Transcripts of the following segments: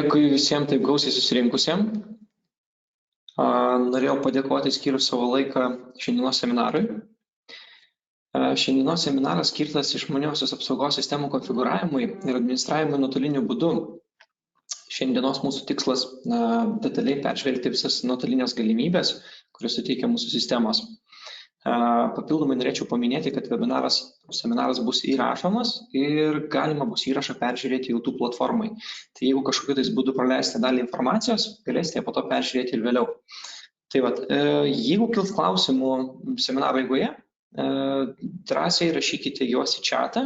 Dėkui visiems taip gausiai susirinkusiems. Norėjau padėkoti skyrus savo laiką šiandienos seminarui. Šiandienos seminaras skirtas išmaniosios apsaugos sistemų konfigūravimui ir administravimui nuotoliniu būdu. Šiandienos mūsų tikslas detaliai peržvelgti visas nuotolinės galimybės, kurias suteikia mūsų sistemos. Papildomai norėčiau paminėti, kad seminaras bus įrašomas ir galima bus įrašą peržiūrėti YouTube platformai. Tai jeigu kažkokiu būdu praleisite dalį informacijos, galėsite po to peržiūrėti ir vėliau. Tai vat, jeigu kils klausimų seminaro eigoje, drąsiai rašykite juos į chatą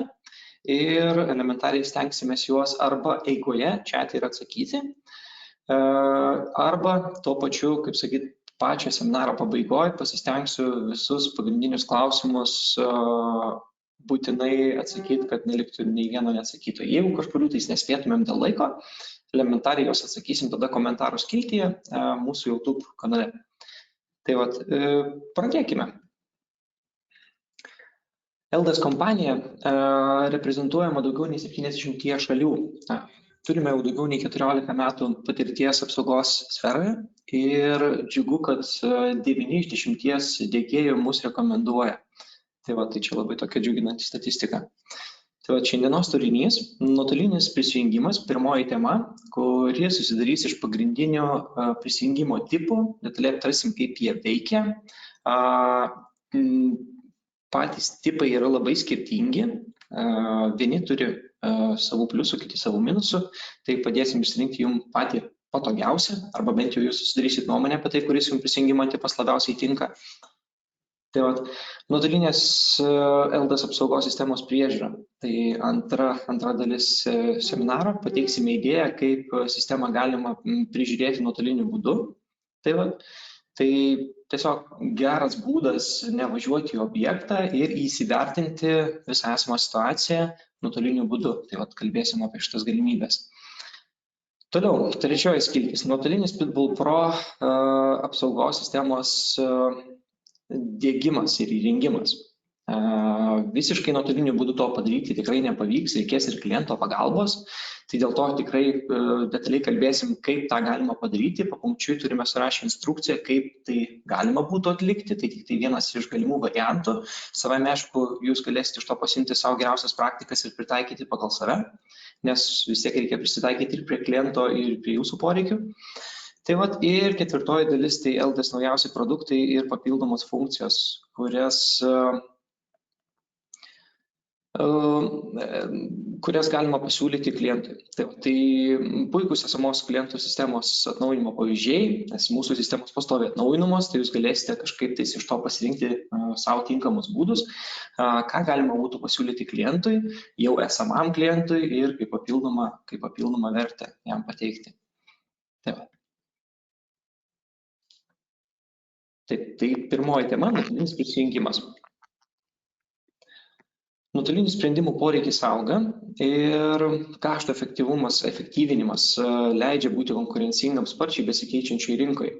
ir elementariai stengsimės juos arba eigoje chat'e ir atsakyti, arba tuo pačiu, kaip sakyti, pačio seminaro pabaigoje pasistengsiu visus pagrindinius klausimus būtinai atsakyti, kad neliktų nei vieno neatsakyto. Jeigu kažkurių tais nespėtumėm dėl laiko, elementariai juos atsakysim tada komentarų skiltyje mūsų YouTube kanale. Tai vat, pradėkime. LDS kompanija reprezentuojama daugiau nei 70 šalių. Turime jau daugiau nei 14 metų patirties apsaugos sferoje ir džiugu, kad 9 iš 10 diegėjų mus rekomenduoja. Tai va, tai čia labai tokia džiuginanti statistika. Tai va, šiandienos turinys, nuotolinis prisijungimas, pirmoji tema, kuri susidarys iš pagrindinio prisijungimo tipų, detaliai aptarsim, kaip jie veikia. Patys tipai yra labai skirtingi, vieni turi savų pliusų, kiti savų minusų, tai padėsim išsirinkti jums patį patogiausią, arba bent jau jūs susidarysit nuomonę apie tai, kuris jums prisijungimo tipas labiausiai tinka. Tai vat, nuotolinės LDS apsaugos sistemos priežiūra. Tai antra dalis seminaro, pateiksime idėją, kaip sistemą galima prižiūrėti nuotoliniu būdu. Tai vat, tai tiesiog geras būdas nevažiuoti į objektą ir įsivertinti visą esamą situaciją nuotoliniu būdu. Tai vat, kalbėsim apie šitas galimybės. Toliau, trečioji skiltis. Nuotolinis Pitbull Pro apsaugos sistemos diegimas ir įrengimas. Visiškai nuotoliniu būdu to padaryti tikrai nepavyks, reikės ir kliento pagalbos. Tai dėl to tikrai detaliai kalbėsim, kaip tą galima padaryti. Papunkčiui turime surašę instrukciją, kaip tai galima būtų atlikti. Tai tik tai vienas iš galimų variantų. Savame, aišku, jūs galėsite iš to pasimti savo geriausias praktikas ir pritaikyti pagal save, nes vis tiek reikia prisitaikyti ir prie kliento, ir prie jūsų poreikių. Tai vat, ir ketvirtoji dalis, tai LDS naujausi produktai ir papildomos funkcijos, kurias galima pasiūlyti klientui. Tai puikus esamos klientų sistemos atnaujinimo pavyzdžiai, nes mūsų sistemos pastoviai atnaujinamos, tai jūs galėsite kažkaip tais iš to pasirinkti savo tinkamus būdus, ką galima būtų pasiūlyti klientui, jau esamam klientui ir kaip papildomą vertę jam pateikti. Tai pirmoji tema, nuotolinis prisijungimas. Nuotolinių sprendimų poreikis auga ir kaštų efektyvinimas leidžia būti konkurencingam sparčiai besikeičiančiai rinkoje.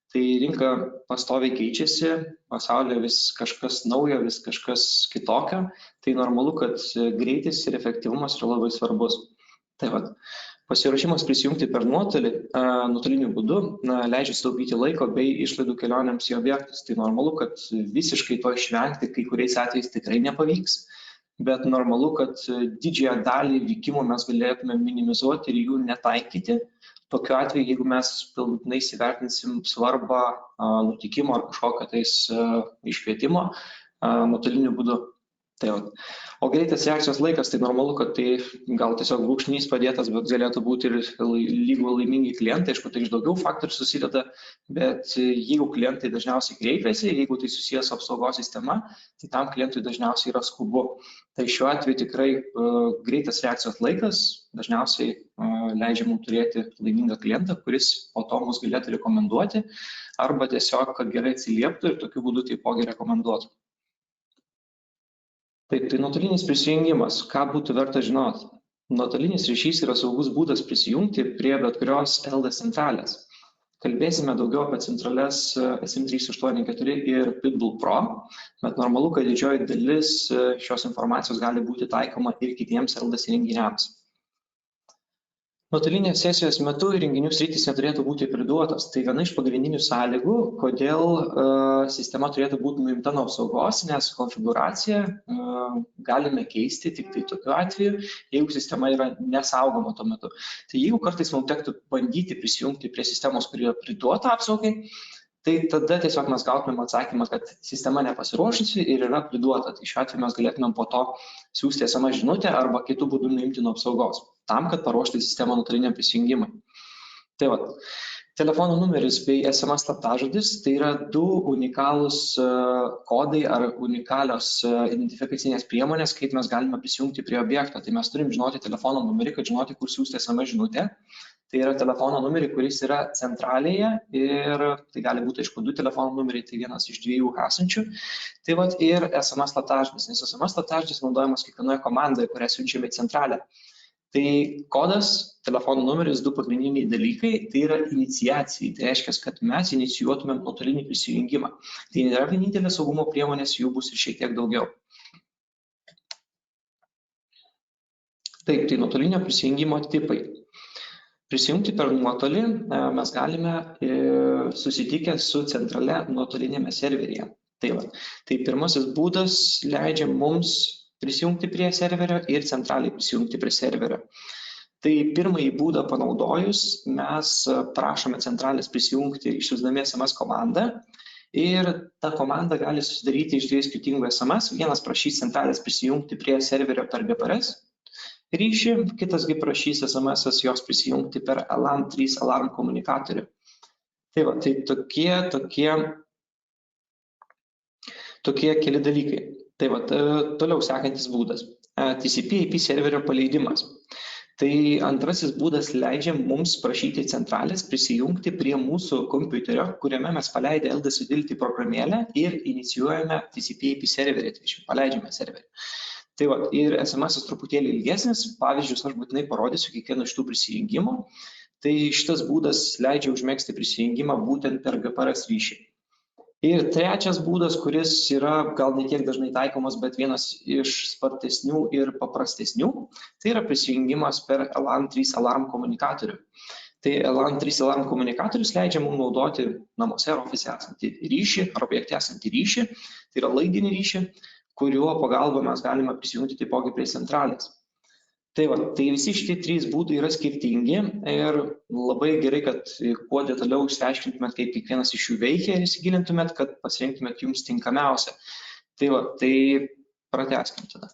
Tai rinka pastoviai keičiasi, pasaulyje vis kažkas naujo, vis kažkas kitokio. Tai normalu, kad greitis ir efektyvumas yra labai svarbus. Tai vat, pasiruošimas prisijungti per nuotoliniu būdu leidžia sutaupyti laiko bei išlaidų kelionėms į objektus. Tai normalu, kad visiškai to išvengti kai kuriais atvejais tikrai nepavyks. Bet normalu, kad didžiąją dalį vykimų mes galėtume minimizuoti ir jų netaikyti. Tokiu atveju, jeigu mes pilnai įsivertinsim svarbą nutikimo ar kažkokio tais iškvietimo nuotoliniu būdu. O greitas reakcijos laikas, tai normalu, kad tai gal tiesiog brūkšnys padėtas, bet galėtų būti ir lygu laimingi klientai, aišku, tai iš daugiau faktorių susideda, bet jeigu klientai dažniausiai kreipiasi, jeigu tai susijęs su apsaugos sistema, tai tam klientui dažniausiai yra skubu. Tai šiuo atveju tikrai greitas reakcijos laikas dažniausiai leidžia mums turėti laimingą klientą, kuris po to mus galėtų rekomenduoti arba tiesiog, kad gerai atsilieptų ir tokiu būdu taipogi rekomenduotų. Taip, tai nuotolinis prisijungimas. Ką būtų verta žinoti? Nuotolinis ryšys yra saugus būdas prisijungti prie bet kurios LDS centralės. Kalbėsime daugiau apie centrales SM384 ir Pitbull Pro, bet normalu, kad didžioji dalis šios informacijos gali būti taikoma ir kitiems LDS įrenginiams. Nuotolinės sesijos metu įrenginių sritys neturėtų būti priduotos. Tai viena iš pagrindinių sąlygų, kodėl sistema turėtų būti nuimta nuo apsaugos, nes konfiguraciją galime keisti tik tai tokiu atveju, jeigu sistema yra nesaugoma tuo metu. Tai jeigu kartais mums tektų bandyti prisijungti prie sistemos, kuri yra priduota apsaugai, tai tada tiesiog mes gautumėm atsakymą, kad sistema nepasiruošusi ir yra priduota. Tai šiuo atveju mes galėtumėm po to siūsti SMS žinutę arba kitų būdų nuimti nuo apsaugos, tam, kad paruošti sistemą nuotoliniam prisijungimui. Tai va, telefono numeris bei SMS slaptažodis tai yra du unikalūs kodai ar unikalios identifikacinės priemonės, kaip mes galime prisijungti prie objekto. Tai mes turim žinoti telefono numerį, kad žinoti, kur siūsti SMS žinutę. Tai yra telefono numerį, kuris yra centralėje ir tai gali būti, aišku, du telefono numeriai, tai vienas iš dviejų esančių. Tai vat ir SMS slaptažodis, nes SMS slaptažodis naudojamas kiekvienoje komandoje, kurią siunčiame į centralę. Tai kodas, telefono numeris, du pagrindiniai dalykai, tai yra iniciacijai. Tai reiškia, kad mes inicijuotumėm nuotolinį prisijungimą. Tai nėra vienintelė saugumo priemonės, jų bus ir šiek tiek daugiau. Taip, tai nuotolinio prisijungimo tipai. Prisijungti per nuotolį mes galime susitikę su centrale nuotolinėme serveryje. Tai pirmasis būdas leidžia mums prisijungti prie serverio ir centraliai prisijungti prie serverio. Tai pirmąjį būdą panaudojus mes prašome centralės prisijungti išsiųsdami SMS komandą ir ta komanda gali susidaryti iš dviejų skirtingų SMS. Vienas prašys centralės prisijungti prie serverio per GPRS ryšį, kitasgi prašys SMS jos prisijungti per LAN 3 alarm komunikatorių. Tai va, tai tokie keli dalykai. Tai va, toliau sekantis būdas. TCP/IP serverio paleidimas. Tai antrasis būdas leidžia mums prašyti centralės prisijungti prie mūsų kompiuterio, kuriame mes paleidę LDS Utility programėlę ir inicijuojame TCP/IP serverį, tai paleidžiame serverį. Tai va, ir SMS truputėlį ilgesnis, pavyzdžius aš būtinai parodysiu kiekvieno iš tų prisijungimų. Tai šitas būdas leidžia užmegzti prisijungimą būtent per GPRS ryšį. Ir trečias būdas, kuris yra gal ne tiek dažnai taikomas, bet vienas iš spartesnių ir paprastesnių, tai yra prisijungimas per LAN 3 alarm komunikatorių. Tai LAN 3 alarm komunikatorius leidžia mums naudoti namuose ar ofise esantį ryšį, ar objekte esantį ryšį, tai yra laidinį ryšį, kuriuo pagalba mes galime prisijungti taipogi prie centralės. Tai va, tai visi šitie trys būdai yra skirtingi ir labai gerai, kad kuo detaliau išsiaiškintumėt, kaip kiekvienas iš jų veikia ir įsigilintumėt, kad pasirinktumėt jums tinkamiausią. Tai va, tai pratęskim tada.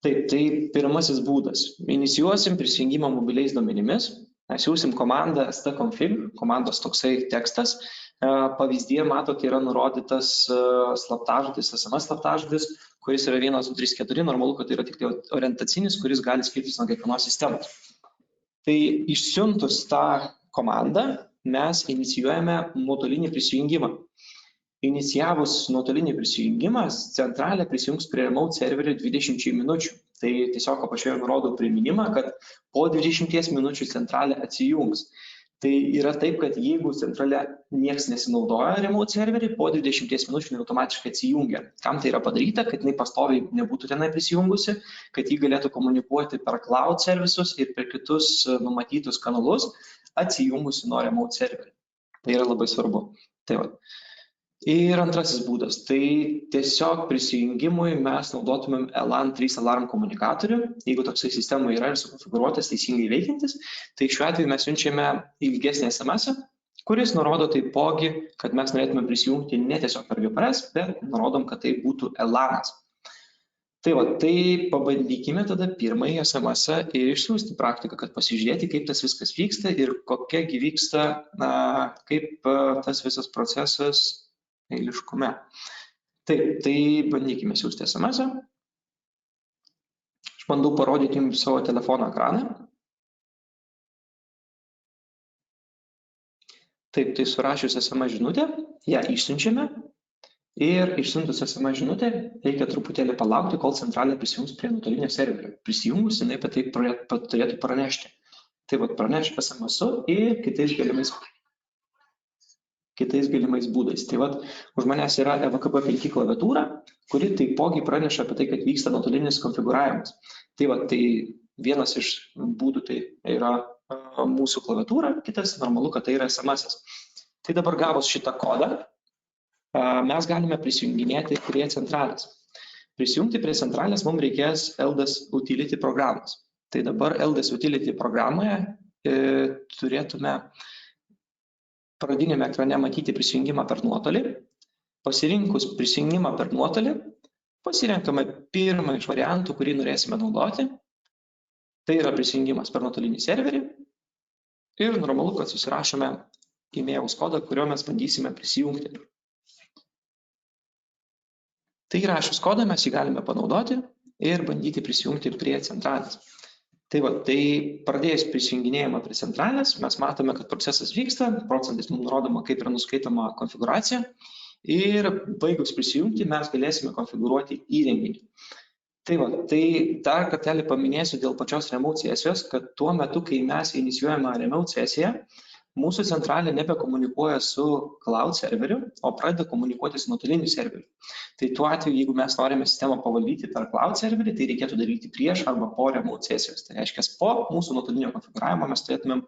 Taip, tai pirmasis būdas. Inicijuosim prisijungimą mobiliais duomenimis. Siūsim komandą stconfig, komandos toksai tekstas. Pavyzdyje, matote, yra nurodytas slaptažodis, SMS slaptažodis, kuris yra 1234, normalu, kad tai yra tik orientacinis, kuris gali skirtis nuo kiekvienos sistemos. Tai išsiuntus tą komandą mes inicijuojame nuotolinį prisijungimą. Inicijavus nuotolinį prisijungimą, centralė prisijungs prie remote serverio 20 minučių. Tai tiesiog apačioje nurodau priminimą, kad po 20 minučių centralė atsijungs. Tai yra taip, kad jeigu centrale nieks nesinaudoja remote serverį, po 20 minučių automatiškai atsijungia. Kam tai yra padaryta, kad jinai pastoviai nebūtų tenai prisijungusi, kad ji galėtų komunikuoti per cloud servisus ir per kitus numatytus kanalus, atsijungusi nuo remote serverį. Tai yra labai svarbu. Tai va. Ir antrasis būdas, tai tiesiog prisijungimui mes naudotumėm LAN 3 alarm komunikatorių, jeigu toksai sistema yra ir sukonfigūruotas teisingai veikiantis, tai šiuo atveju mes siunčiame ilgesnį SMS, kuris nurodo taipogi, kad mes norėtume prisijungti ne tiesiog per GPRS, bet nurodom, kad tai būtų LANas. Tai va, tai pabandykime tada pirmąjį SMS ir išsiųsti praktiką, kad pasižiūrėti, kaip tas viskas vyksta ir kokiagi vyksta, kaip tas visas procesas eiliškume. Taip, tai bandykime siūsti SMS. Aš bandau parodyti jums savo telefono ekraną. Taip, tai surašius SMS žinutę, ją išsiunčiame ir išsiuntus SMS žinutę reikia truputėlį palaukti, kol centralė prisijungs prie nuotolinio serverio. Prisijungus, jinai apie tai turėtų pranešti. Tai vat praneš SMS-u ir kitais galimais būdais. Tai vat už manęs yra EVKP5 klaviatūra, kuri taipogi praneša apie tai, kad vyksta nuotolinis konfigūravimas. Tai vat tai vienas iš būdų tai yra mūsų klaviatūrą, kitas normalu, kad tai yra SMS-as. Tai dabar gavus šitą kodą, mes galime prisijunginėti prie centralės. Prisijungti prie centralės mums reikės LDAS Utility programos. Tai dabar LDAS Utility programoje turėtume pradinėme ekrane matyti prisijungimą per nuotolį. Pasirinkus prisijungimą per nuotolį, pasirenkame pirmą iš variantų, kurį norėsime naudoti. Tai yra prisijungimas per nuotolinį serverį. Ir normalu, kad susirašome e-mail kodą, kurio mes bandysime prisijungti. Tai įrašus kodą mes jį galime panaudoti ir bandyti prisijungti prie centralės. Tai pradėjus prisijunginėjimą prie centralės, mes matome, kad procesas vyksta, procentais mums nurodoma, kaip yra nuskaitoma konfiguracija ir baigus prisijungti mes galėsime konfigūruoti įrenginį. Tai dar kartelį paminėsiu dėl pačios remote sesijos, kad tuo metu, kai mes inicijuojame remote sesiją, mūsų centralė nebekomunikuoja su cloud serveriu, o pradeda komunikuoti su nuotoliniu serveriu. Tai tuo atveju, jeigu mes norime sistemą pavaldyti per cloud serverį, tai reikėtų daryti prieš arba po remote sesijos. Tai reiškia, po mūsų nuotolinio konfigūravimo mes turėtumėm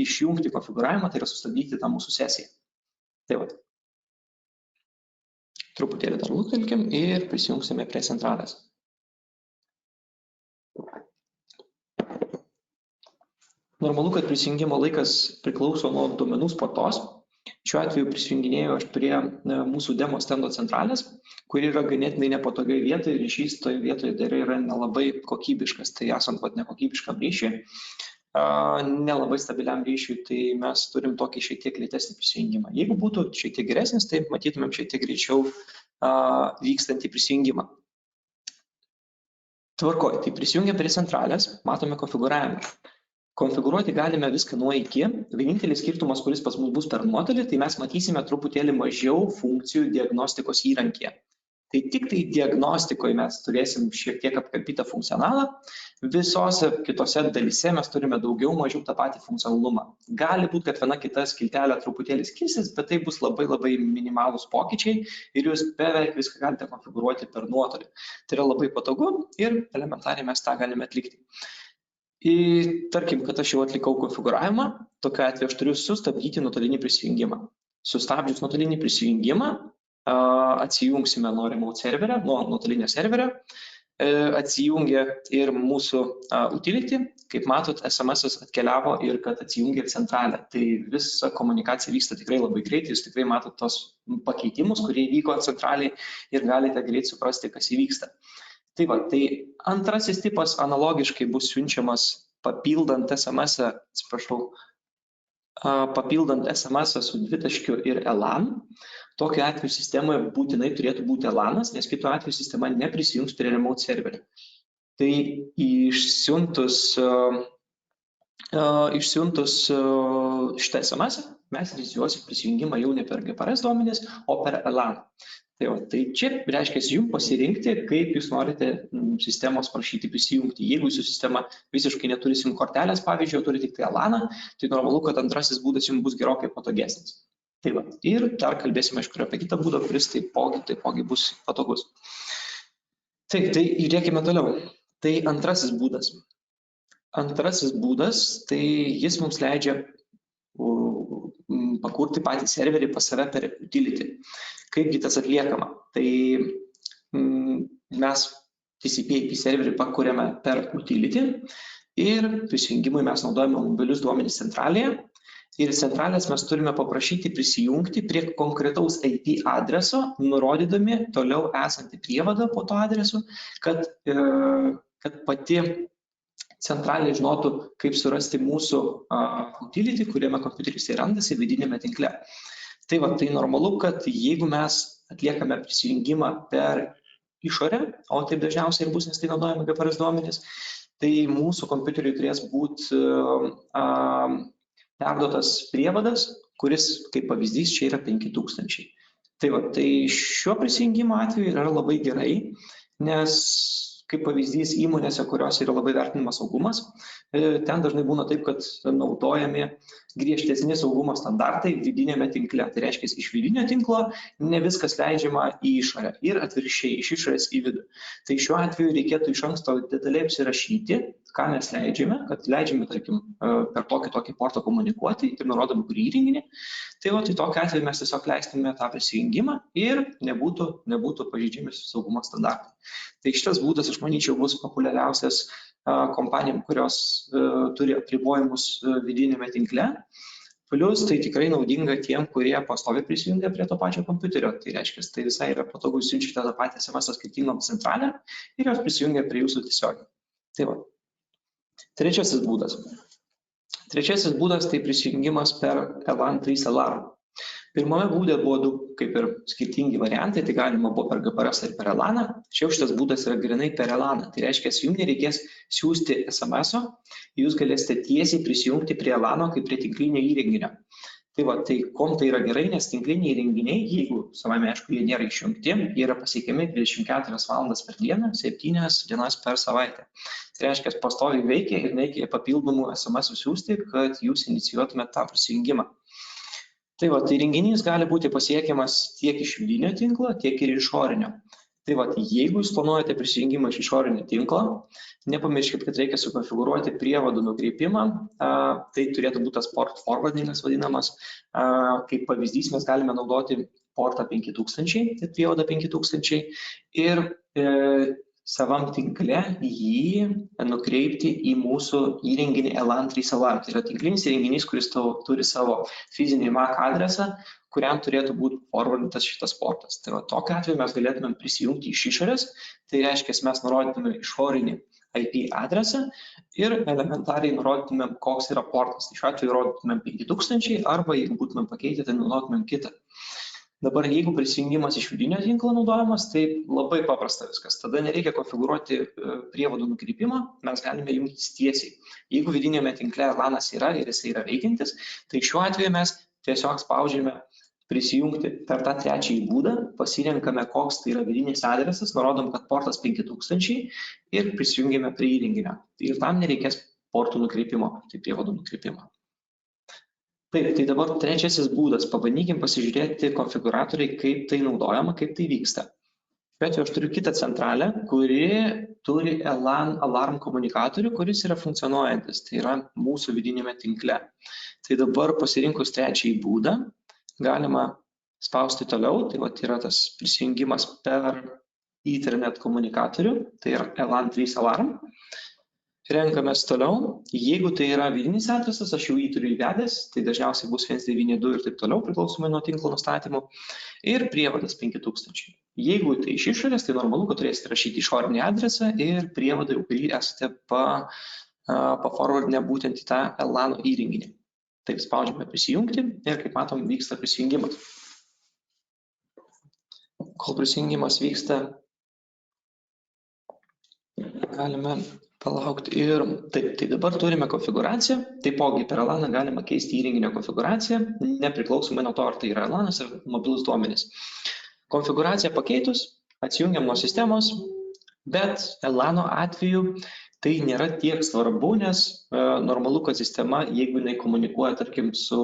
išjungti konfigūravimą, tai yra sustabdyti tą mūsų sesiją. Tai va. Truputėlį dar luktelkim ir prisijungsime prie centralės. Normalu, kad prisijungimo laikas priklauso nuo duomenų spartos. Šiuo atveju prisijunginėjau aš prie mūsų demo stendo centralės, kuri yra ganėtinai nepatogiai vietoje, ryšys toje vietoje dar yra nelabai kokybiškas. Tai esant nekokybiškam ryšiui, nelabai stabiliam ryšiui, tai mes turim tokį šiek tiek lėtesnį prisijungimą. Jeigu būtų šiek tiek geresnis, tai matytumėm šiek tiek greičiau vykstantį prisijungimą. Tvarkoj, tai prisijungę prie centralės, matome konfigūravimą. Konfigūruoti galime viską nuo iki. Vienintelis skirtumas, kuris pas mus bus per nuotolį, tai mes matysime truputėlį mažiau funkcijų diagnostikos įrankyje. Tai tik tai diagnostikoje mes turėsim šiek tiek apkarpytą funkcionalą. Visose kitose dalyse mes turime daugiau mažiau tą patį funkcionalumą. Gali būti, kad viena kita skiltelė truputėlį skirsis, bet tai bus labai minimalūs pokyčiai ir jūs beveik viską galite konfigūruoti per nuotolį. Tai yra labai patogu ir elementariai mes tą galime atlikti. Tarkim, kad aš jau atlikau konfigūravimą, tokiu atveju aš turiu sustabdyti nuotolinį prisijungimą. Sustabdžius nuotolinį prisijungimą, atsijungsime nuo remote serverio, nuo nuotolinio serverio, atsijungia ir mūsų utility, kaip matot, SMS-as atkeliavo ir kad atsijungia centralė. Tai visa komunikacija vyksta tikrai labai greitai, jūs tikrai matot tos pakeitimus, kurie įvyko centraliai ir galite greit suprasti, kas įvyksta. Tai antrasis tipas analogiškai bus siunčiamas papildant SMS-ą, papildant SMS-ą su dvitaškiu ir ELAN. Tokiu atveju sistemoje būtinai turėtų būti ELANas, nes kitu atveju sistema neprisijungs prie remote serverio. Tai išsiuntus šitą SMS-ą mes inicijuosim prisijungimą jau ne per GPRS duomenis, o per ELAN. Tai čia reiškia jums pasirinkti, kaip jūs norite sistemos prašyti prisijungti. Jeigu jūsų sistema visiškai neturi SIM kortelės, pavyzdžiui, turi tik tai ELAną, tai normalu, kad antrasis būdas jums bus gerokai patogesnis. Ir dar kalbėsime apie kitą būdą, kuris taipogi bus patogus. Tai žiūrėkime toliau. Tai antrasis būdas. Antrasis būdas, tai jis mums leidžia pakurti patį serverį pas save per utility. Kaipgi tas atliekama? Tai mes TCP/IP serverį pakuriame per utility ir prisijungimui mes naudojame mobilius duomenis centralėje. Ir centralės mes turime paprašyti prisijungti prie konkretaus IP adreso, nurodydami toliau esantį prievadą po to adresu, kad pati centralė žinotų, kaip surasti mūsų utility, kuriame kompiuteris randasi vidinėme tinkle. Tai normalu, kad jeigu mes atliekame prisijungimą per išorę, o taip dažniausiai ir bus, nes tai naudojame GPRS duomenis, tai mūsų kompiuteriui turės būti perduotas prievadas, kuris, kaip pavyzdys, čia yra 5000. Tai šiuo prisijungimo atveju yra labai gerai, nes kaip pavyzdys įmonėse, kurios yra labai vertinamas saugumas, ten dažnai būna taip, kad naudojami griežtesni saugumo standartai vidinėme tinkle. Tai reiškia, iš vidinio tinklo ne viskas leidžiama į išorę ir atvirkščiai iš išorės į vidų. Tai šiuo atveju reikėtų iš anksto detaliai apsirašyti, ką mes leidžiame, kad leidžiame, tarkim, per tokį portą komunikuoti ir nurodom kurį įrenginį. Tai tokiu atveju mes tiesiog leistume tą prisijungimą ir nebūtų pažeidžiami saugumo standartai. Tai šitas būdas, aš manyčiau, bus populiariausias kompanijom, kurios turi apribojimus vidinėme tinkle. Plus tai tikrai naudinga tiem, kurie pastoviai prisijungia prie to pačio kompiuterio. Tai reiškia, tai visai yra patogu, siunčiate tą patį SMS skirtingom centralėm ir jos prisijungia prie jūsų tiesiogiai. Tai va. Trečiasis būdas tai prisijungimas per LAN 3 alarmą. Pirmame būde buvo du kaip ir skirtingi variantai, tai galima buvo per GPRS ir per LAN. Čia šitas būdas yra grinai per LAN. Tai reiškia, jums nereikės siūsti SMS-o, jūs galėsite tiesiai prisijungti prie LAN kaip prie tinklinio įrenginio. Tai kom tai yra gerai, nes tinkliniai įrenginiai, jeigu savame aišku, jie nėra išjungti, jie yra pasiekiami 24 valandas per dieną, 7 dienas per savaitę. Tai reiškia, pastoviai veikia ir reikia papildomų SMS siūsti, kad jūs inicijuotumėte tą prisijungimą. Tai įrenginys gali būti pasiekiamas tiek iš vidinio tinklo, tiek ir išorinio. Tai jeigu jūs planuojate prisijungimą iš išorinio tinklo, nepamirškit, kad reikia sukonfigūruoti prievadų nukreipimą. Tai turėtų būti tas port forwardingas vadinamas. Kaip pavyzdys mes galime naudoti portą 5000, tai prievadą 5000 ir savam tinkle jį nukreipti į mūsų įrenginį LAN 3 alarm. Tai yra tinklinis įrenginys, kuris turi savo fizinį MAC adresą, kuriam turėtų būti forwardintas šitas portas. Tai tokiu atveju mes galėtumėm prisijungti iš išorės, tai reiškia, mes nurodytumėm išorinį IP adresą ir elementariai nurodytumėm, koks yra portas. Tai šiuo atveju rodytumėm 5000 arba jeigu būtumėm pakeitę, tai nurodytumėm kitą. Dabar jeigu prisijungimas iš vidinio tinklo naudojamas, tai labai paprasta viskas. Tada nereikia konfigūruoti prievadų nukreipimo, mes galime jungtis tiesiai. Jeigu vidinėme tinkle LANas yra ir jis yra veikiantis, tai šiuo atveju mes tiesiog spaudžiame prisijungti per tą trečiąjį būdą, pasirenkame, koks tai yra vidinis adresas, nurodom, kad portas 5000 ir prisijungiame prie įrenginio. Ir tam nereikės portų nukreipimo, tai prievadų nukreipimo. Taip, tai dabar trečiasis būdas. Pabandykim pasižiūrėti konfiguratoriai, kaip tai naudojama, kaip tai vyksta. Bet aš turiu kitą centralę, kuri turi LAN alarm komunikatorių, kuris yra funkcionuojantis, tai yra mūsų vidinėme tinkle. Tai dabar pasirinkus trečiąjį būdą, galima spausti toliau, tai yra tas prisijungimas per Ethernet komunikatorių, tai yra LAN 3 alarm. Renkamės toliau. Jeigu tai yra vidinis adresas, aš jau jį turiu įvedęs, tai dažniausiai bus 192 ir taip toliau, priklausomai nuo tinklo nustatymų. Ir prievadas 5000. Jeigu tai iš išorės, tai normalu, kad turėsite rašyti išorinį adresą ir prievadą, kurį esate paforwardinę būtent į tą LAN įrenginį. Taip, spaudžiame prisijungti ir kaip matom, vyksta prisijungimas. Kol prisijungimas vyksta, galime palaukti ir taip, tai dabar turime konfiguraciją, taipogi per LAN galima keisti įrenginio konfiguraciją, nepriklausomai nuo to, ar tai yra LANas ar mobilus duomenys. Konfiguraciją pakeitus, atsijungiam nuo sistemos, bet LANo atveju tai nėra tiek svarbu, nes normalu, kad sistema, jeigu jinai komunikuoja, tarkim, su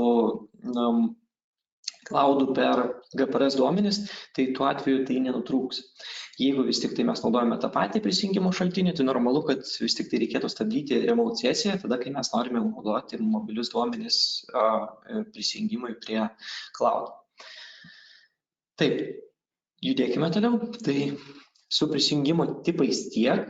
cloud'u per GPRS duomenis, tai tuo atveju tai nenutrūks. Jeigu vis tik tai mes naudojame tą patį prisijungimo šaltinį, tai normalu, kad vis tik tai reikėtų stabdyti remote sesiją, tada, kai mes norime naudoti mobilius duomenis prisijungimui prie cloud. Taip, judėkime toliau. Tai su prisijungimo tipais tiek.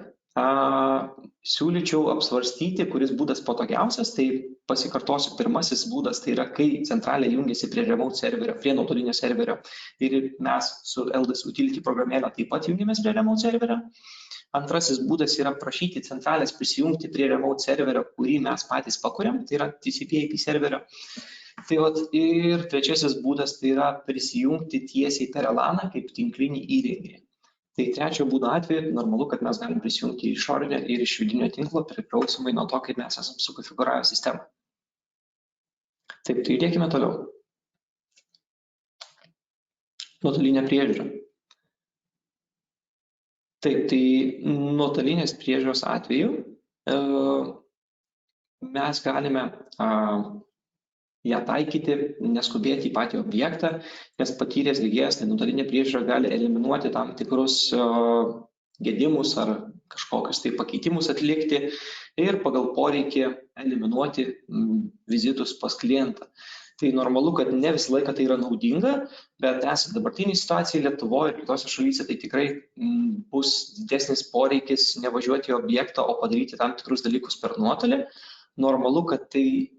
Siūlyčiau apsvarstyti, kuris būdas patogiausias, tai pasikartosiu, pirmasis būdas tai yra, kai centralė jungiasi prie remote serverio, prie nuotolinio serverio ir mes su LDS Utility programėlę taip pat jungiamės prie remote serverio. Antrasis būdas yra prašyti centralės prisijungti prie remote serverio, kurį mes patys pakuriam, tai yra TCP/IP serverio. Tai ir trečiasis būdas tai yra prisijungti tiesiai per LANą kaip tinklinį įrenginį. Tai trečio būdo atveju normalu, kad mes galim prisijungti iš išorinio ir iš vidinio tinklo priklausomai nuo to, kaip mes esam sukonfigūravę sistemą. Taip, tai judėkime toliau. Nuotolinė priežiūra. Taip, tai nuotolinės priežiūros atveju mes galime ją taikyti, neskubėti į patį objektą, nes patyręs diegėjas, tai nuotolinė priežiūra gali eliminuoti tam tikrus gedimus ar kažkokius tai pakeitimus atlikti ir pagal poreikį eliminuoti vizitus pas klientą. Tai normalu, kad ne visą laiką tai yra naudinga, bet esant dabartiniai situacijai Lietuvoje ir kitose šalyse, tai tikrai bus didesnis poreikis nevažiuoti į objektą, o padaryti tam tikrus dalykus per nuotolį. Normalu, kad tai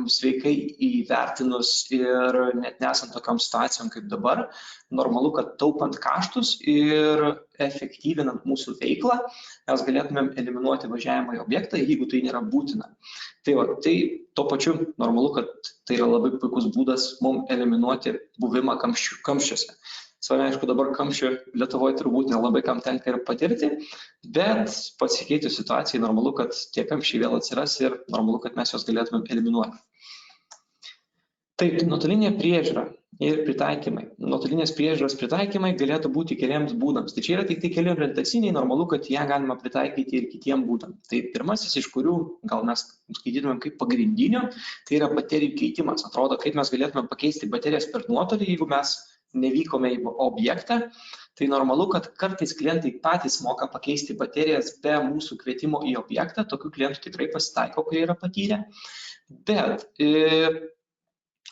sveikai įvertinus ir net nesant tokiam situacijom kaip dabar, normalu, kad taupant kaštus ir efektyvinant mūsų veiklą, mes galėtumėm eliminuoti važiavimą į objektą, jeigu tai nėra būtina. Tai tuo pačiu normalu, kad tai yra labai puikus būdas mums eliminuoti buvimą kamščiuose. Savai, aišku, dabar kamščių Lietuvoje turbūt nelabai kam tenka ir patirti, bet pasikeitus situacijai normalu, kad tie kamščiai vėl atsiras ir normalu, kad mes juos galėtumėm eliminuoti. Taip, nuotolinė priežiūra ir pritaikymai. Nuotolinės priežiūros pritaikymai galėtų būti keliems būdams. Tai čia yra tik tai keli orientaciniai, normalu, kad ją galima pritaikyti ir kitiem būdam. Tai pirmasis, iš kurių gal mes skaitytumėm kaip pagrindinio, tai yra baterijų keitimas. Atrodo, kaip mes galėtume pakeisti baterijas per nuotolį, jeigu mes nevykome į objektą, tai normalu, kad kartais klientai patys moka pakeisti baterijas be mūsų kvietimo į objektą, tokių klientų tikrai pasitaiko, kurie yra patyrę, bet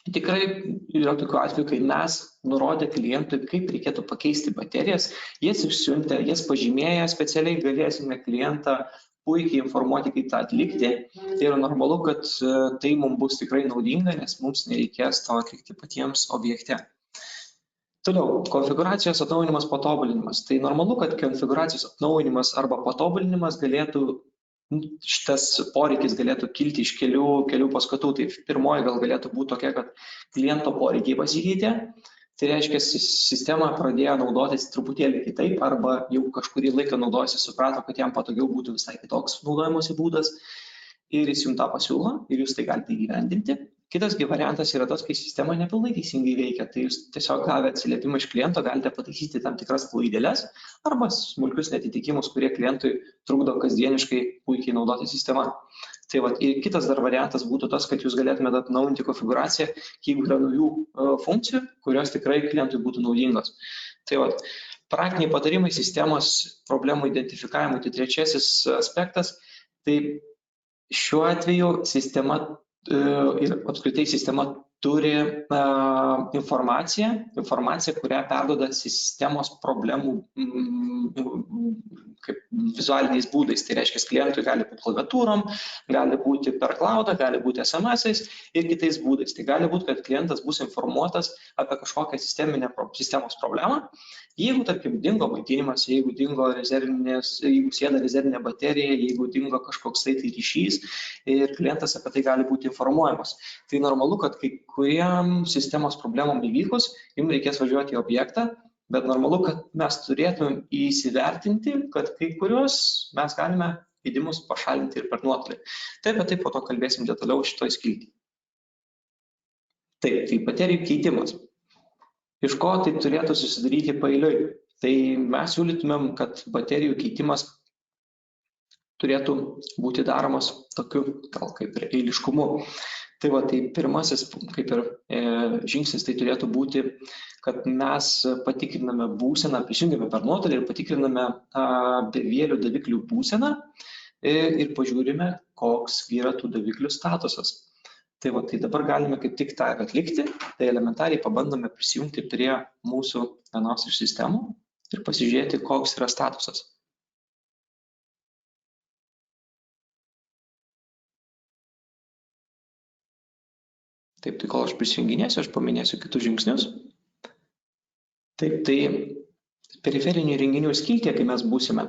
tikrai yra tokių atvejų, kai mes nurodę klientui, kaip reikėtų pakeisti baterijas, jas išsiuntę, jas pažymėję specialiai galėsime klientą puikiai informuoti, kaip tą atlikti. Tai yra normalu, kad tai mums bus tikrai naudinga, nes mums nereikės to atlikti patiems objekte. Toliau, konfiguracijos atnaujinimas, patobulinimas. Tai normalu, kad konfiguracijos atnaujinimas arba patobulinimas šitas poreikis galėtų kilti iš kelių paskatų. Tai pirmoji gal galėtų būti tokia, kad kliento poreikiai pasikeitė. Tai reiškia, sistema pradėjo naudotis truputėlį kitaip arba jau kažkurį laiką naudojasi, suprato, kad jam patogiau būtų visai kitoks naudojimuose būdas ir jis jums tą pasiūlo ir jūs tai galite įgyvendinti. Kitas variantas yra tas, kai sistema nepilnai teisingai veikia, tai jūs tiesiog gavę atsiliepimą iš kliento galite pataisyti tam tikras klaideles arba smulkius netitikimus, kurie klientui trukdo kasdieniškai puikiai naudoti sistemą. Tai ir kitas dar variantas būtų tas, kad jūs galėtumėte atnaujinti konfiguraciją, jeigu yra naujų funkcijų, kurios tikrai klientui būtų naudingos. Tai praktiniai patarimai sistemos problemų identifikavimui, tai trečiasis aspektas. Tai šiuo atveju sistema ir apskritai sistema turi informaciją, kurią perduoda sistemos problemų kaip vizualiniais būdais. Tai reiškia, klientui gali būti klaviatūrom, gali būti per cloudą, gali būti SMS-ais ir kitais būdais. Tai gali būti, kad klientas bus informuotas apie kažkokią sistemos problemą. Jeigu, tarkim, dingo maitinimas, jeigu sėda rezervinė baterija, jeigu dingo kažkoks tai ryšys ir klientas apie tai gali būti informuojamas. Tai normalu, kad kai kuriam sistemos problemom įvykus, jums reikės važiuoti į objektą, bet normalu, kad mes turėtumėm įsivertinti, kad kai kurios mes galime gedimus pašalinti ir per nuotolį. Taip, bet taip po to kalbėsim detaliau šitoj skilty. Taip, tai baterijų keitimas. Iš ko tai turėtų susidaryti paeiliui? Tai mes siūlytumėm, kad baterijų keitimas turėtų būti daromas tokiu, gal kaip ir eiliškumu. Tai pirmasis, kaip ir žingsnis, tai turėtų būti, kad mes patikriname būseną, prisijungiame per nuotolį ir patikriname bevėlių daviklių būseną ir pažiūrime, koks yra tų daviklių statusas. Tai dabar galime kaip tik tą atlikti, tai elementariai pabandome prisijungti prie mūsų vienos iš sistemų ir pasižiūrėti, koks yra statusas. Taip, tai kol aš prisijunginėsiu, aš paminėsiu kitus žingsnius. Taip, tai periferinių įrenginių skiltyje, kai mes būsime,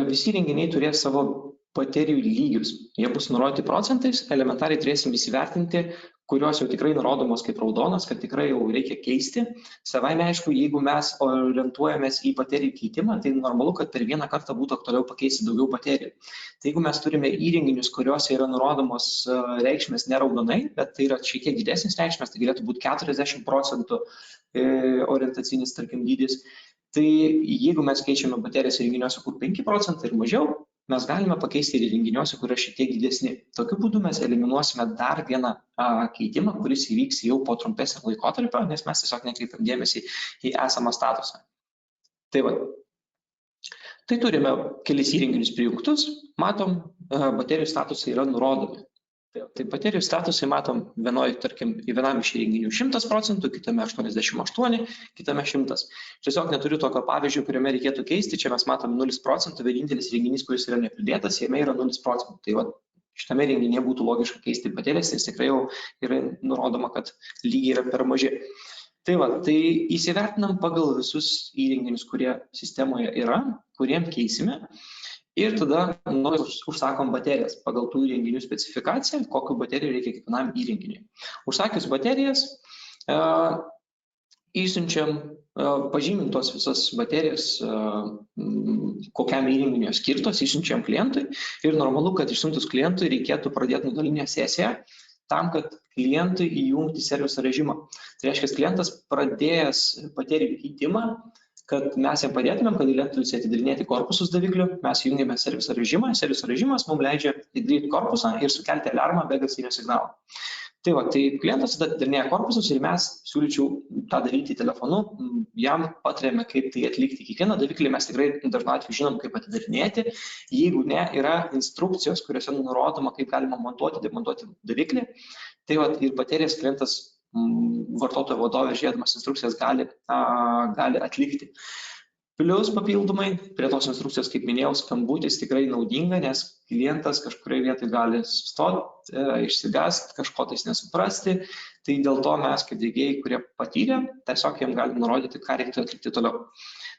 visi įrenginiai turės savo baterijų lygius. Jie bus nurodyti procentais, elementariai turėsim įsivertinti, kurios jau tikrai nurodomos kaip raudonas, kad tikrai jau reikia keisti. Savaime aišku, jeigu mes orientuojamės į baterijų keitimą, tai normalu, kad per vieną kartą būtų aktualiau pakeisti daugiau baterijų. Tai jeigu mes turime įrenginius, kuriuose yra nurodomos reikšmės ne raudonai, bet tai yra šiek tiek didesnis reikšmės, tai galėtų būti 40% orientacinis, tarkim, dydis. Tai jeigu mes keičiame baterijas įrenginiuose, kur 5% ir mažiau, mes galime pakeisti ir įrenginiuose, kurie šiek tiek didesni. Tokiu būdu mes eliminuosime dar vieną keitimą, kuris įvyks jau po trumpesnio laikotarpio, nes mes tiesiog nekreipiam dėmesį į esamą statusą. Tai va. Tai turime kelis įrenginius prijungtus, matom, baterijų statusai yra nurodomi. Tai baterijų statusai matom vienam iš įrenginių 100%, kitame 88%, kitame 100%. Tiesiog neturiu tokio pavyzdžio, kuriame reikėtų keisti, čia mes matom 0%, vienintelis įrenginys, kuris yra nepridėtas, jame yra 0%. Tai va, šitame įrenginyje būtų logiška keisti baterijas, tai tikrai jau yra nurodoma, kad lygiai yra per maži. Tai va, tai įsivertinam pagal visus įrenginius, kurie sistemoje yra, kuriem keisime. Ir tada užsakom baterijas pagal tų įrenginių specifikaciją, kokių baterijų reikia kiekvienam įrenginiui. Užsakius baterijas, įsiunčiam pažymintos visas baterijas, kokiam įrenginiui skirtos, įsiunčiam klientui ir normalu, kad išsiuntus klientui reikėtų pradėti nuotolinę sesiją tam, kad klientui įjungti serviso režimą. Tai reiškia, klientas pradėjęs baterijų keitimą, kad mes jam padėtumėm, kad galėtų atidarinėti korpusus daviklių, mes įjungiame serviso režimą. Serviso režimas mums leidžia atidaryti korpusą ir sukelti alarmą be garsinio signalo. Tai va, tai klientas atidarinėja korpusus ir mes siūlyčiau tą daryti telefonu, jam patariame, kaip tai atlikti. Kiekvieną daviklį mes tikrai dažnu atveju žinom, kaip atidarinėti. Jeigu ne, yra instrukcijos, kuriuose nurodoma, kaip galima montuoti, demontuoti daviklį. Tai va, ir baterijas klientas vartotojo vadovė žiūrėdamas instrukcijas gali atlikti. Plius papildomai prie tos instrukcijos, kaip minėjau, skambutis tikrai naudinga, nes klientas kažkurioje vietoje gali sustoti, išsigąsti, kažko tais nesuprasti. Tai dėl to mes, kaip diegėjai, kurie patyrė, tiesiog jiem galim nurodyti, ką reikėtų atlikti toliau.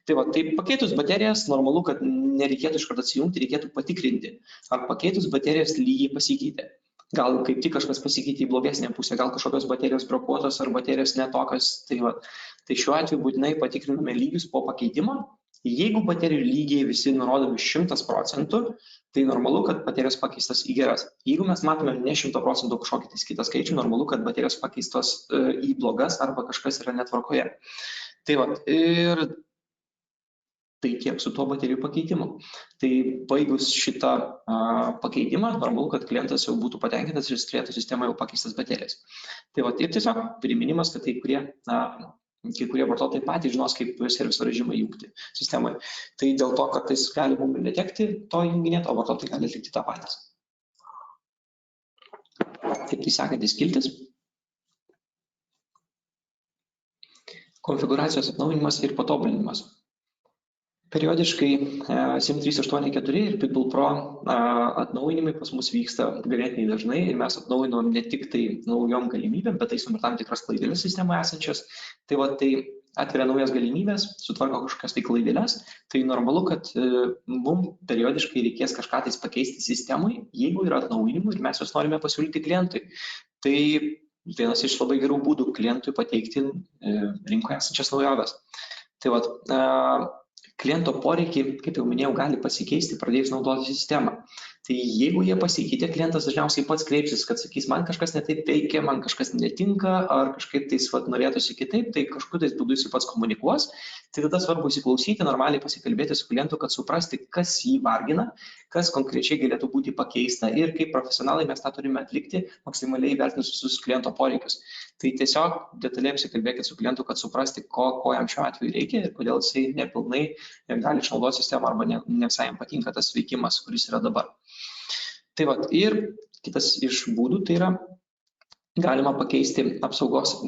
Tai va, tai pakeitus baterijas, normalu, kad nereikėtų iš karto atsijungti, reikėtų patikrinti, ar pakeitus baterijas lygiai pasikeitė. Gal kaip tik kažkas pasikeitė į blogesnę pusę, gal kažkokios baterijos brokuotos ar baterijos netokios. Tai šiuo atveju būtinai patikriname lygius po pakeitimo. Jeigu baterijų lygiai visi nurodomi 100%, tai normalu, kad baterijos pakeistos į geras. Jeigu mes matome ne 100% kažkokį tais kitą skaičių, normalu, kad baterijos pakeistos į blogas arba kažkas yra netvarkoje. Tai va, ir tai tiek su tuo baterijų pakeitimu. Tai baigus šitą pakeitimą, normalu, kad klientas jau būtų patenkintas ir turėtų sistemoje jau pakeistas baterijas. Tai va, ir tiesiog priminimas, kad kai kurie vartotojai patys žinos, kaip serviso režimą įjungti sistemoje. Tai dėl to, kad tai gali mums netekti to junginėti, o vartotojai gali atlikti tą patys. Taip, tai sekantis skiltis. Konfiguracijos atnaujinimas ir patobulinimas. Periodiškai SIM 384 ir Pitbull Pro atnaujinimai pas mus vyksta ganėtinai dažnai ir mes atnaujinom ne tik tai naujom galimybėm, bet taisom ir tam tikras klaideles sistemoje esančias. Tai va, tai atveria naujas galimybės, sutvarko kažkokias tai klaideles. Tai normalu, kad mums periodiškai reikės kažką tais pakeisti sistemai, jeigu yra atnaujinimų ir mes juos norime pasiūlyti klientui. Tai vienas iš labai gerų būdų klientui pateikti rinkoje esančias naujoves. Tai va, kliento poreikiai, kaip jau minėjau, gali pasikeisti pradėjus naudoti sistemą. Tai jeigu jie pasikeitė, klientas dažniausiai pats kreipsis, kad sakys, man kažkas netaip veikia, man kažkas netinka, ar kažkaip tais norėtųsi kitaip, tai kažkokiu tais būdu jis pats komunikuos. Tai tada svarbu įsiklausyti, normaliai pasikalbėti su klientu, kad suprasti, kas jį vargina, kas konkrečiai galėtų būti pakeista ir kaip profesionalai mes tą turime atlikti, maksimaliai įvertinus visus kliento poreikius. Tai tiesiog detaliai apsikalbėkit su klientu, kad suprasti, ko jam šiuo atveju reikia ir kodėl jisai nepilnai gali išnaudoti sistemą arba ne visai jam patinka tas veikimas, kuris yra dabar. Tai va, ir kitas iš būdų tai yra galima pakeisti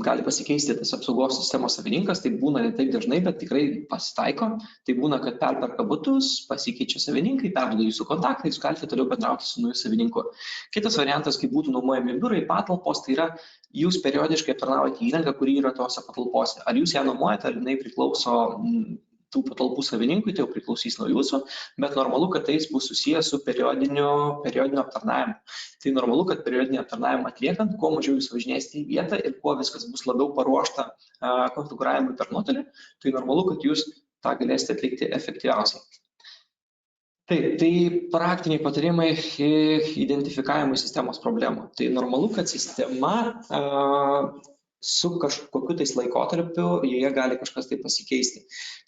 gali pasikeisti tas apsaugos sistemos savininkas, tai būna ne taip dažnai, bet tikrai pasitaiko. Tai būna, kad perperka butus, pasikeičia savininkai, perduoda jūsų kontaktą, jūs galite toliau bendrauti su nauju savininku. Kitas variantas, kai būtų nuomojami biurai, patalpos, tai yra jūs periodiškai aptarnaujate įrangą, kuri yra tose patalpose. Ar jūs ją nuomojate, ar jinai priklauso tų patalpų savininkui, tai jau priklausys nuo jūsų, bet normalu, kad tai bus susijęs su periodiniu aptarnavimu. Tai normalu, kad periodinį aptarnavimą atliekant, kuo mažiau jūs važinėsite į vietą ir kuo viskas bus labiau paruošta konfigūravimui per nuotolį, tai normalu, kad jūs tą galėsite atlikti efektyviausiai. Taip, tai praktiniai patarimai identifikavimui sistemos problemų. Tai normalu, kad sistema su kažkokiu tais laikotarpiu joje gali kažkas tai pasikeisti.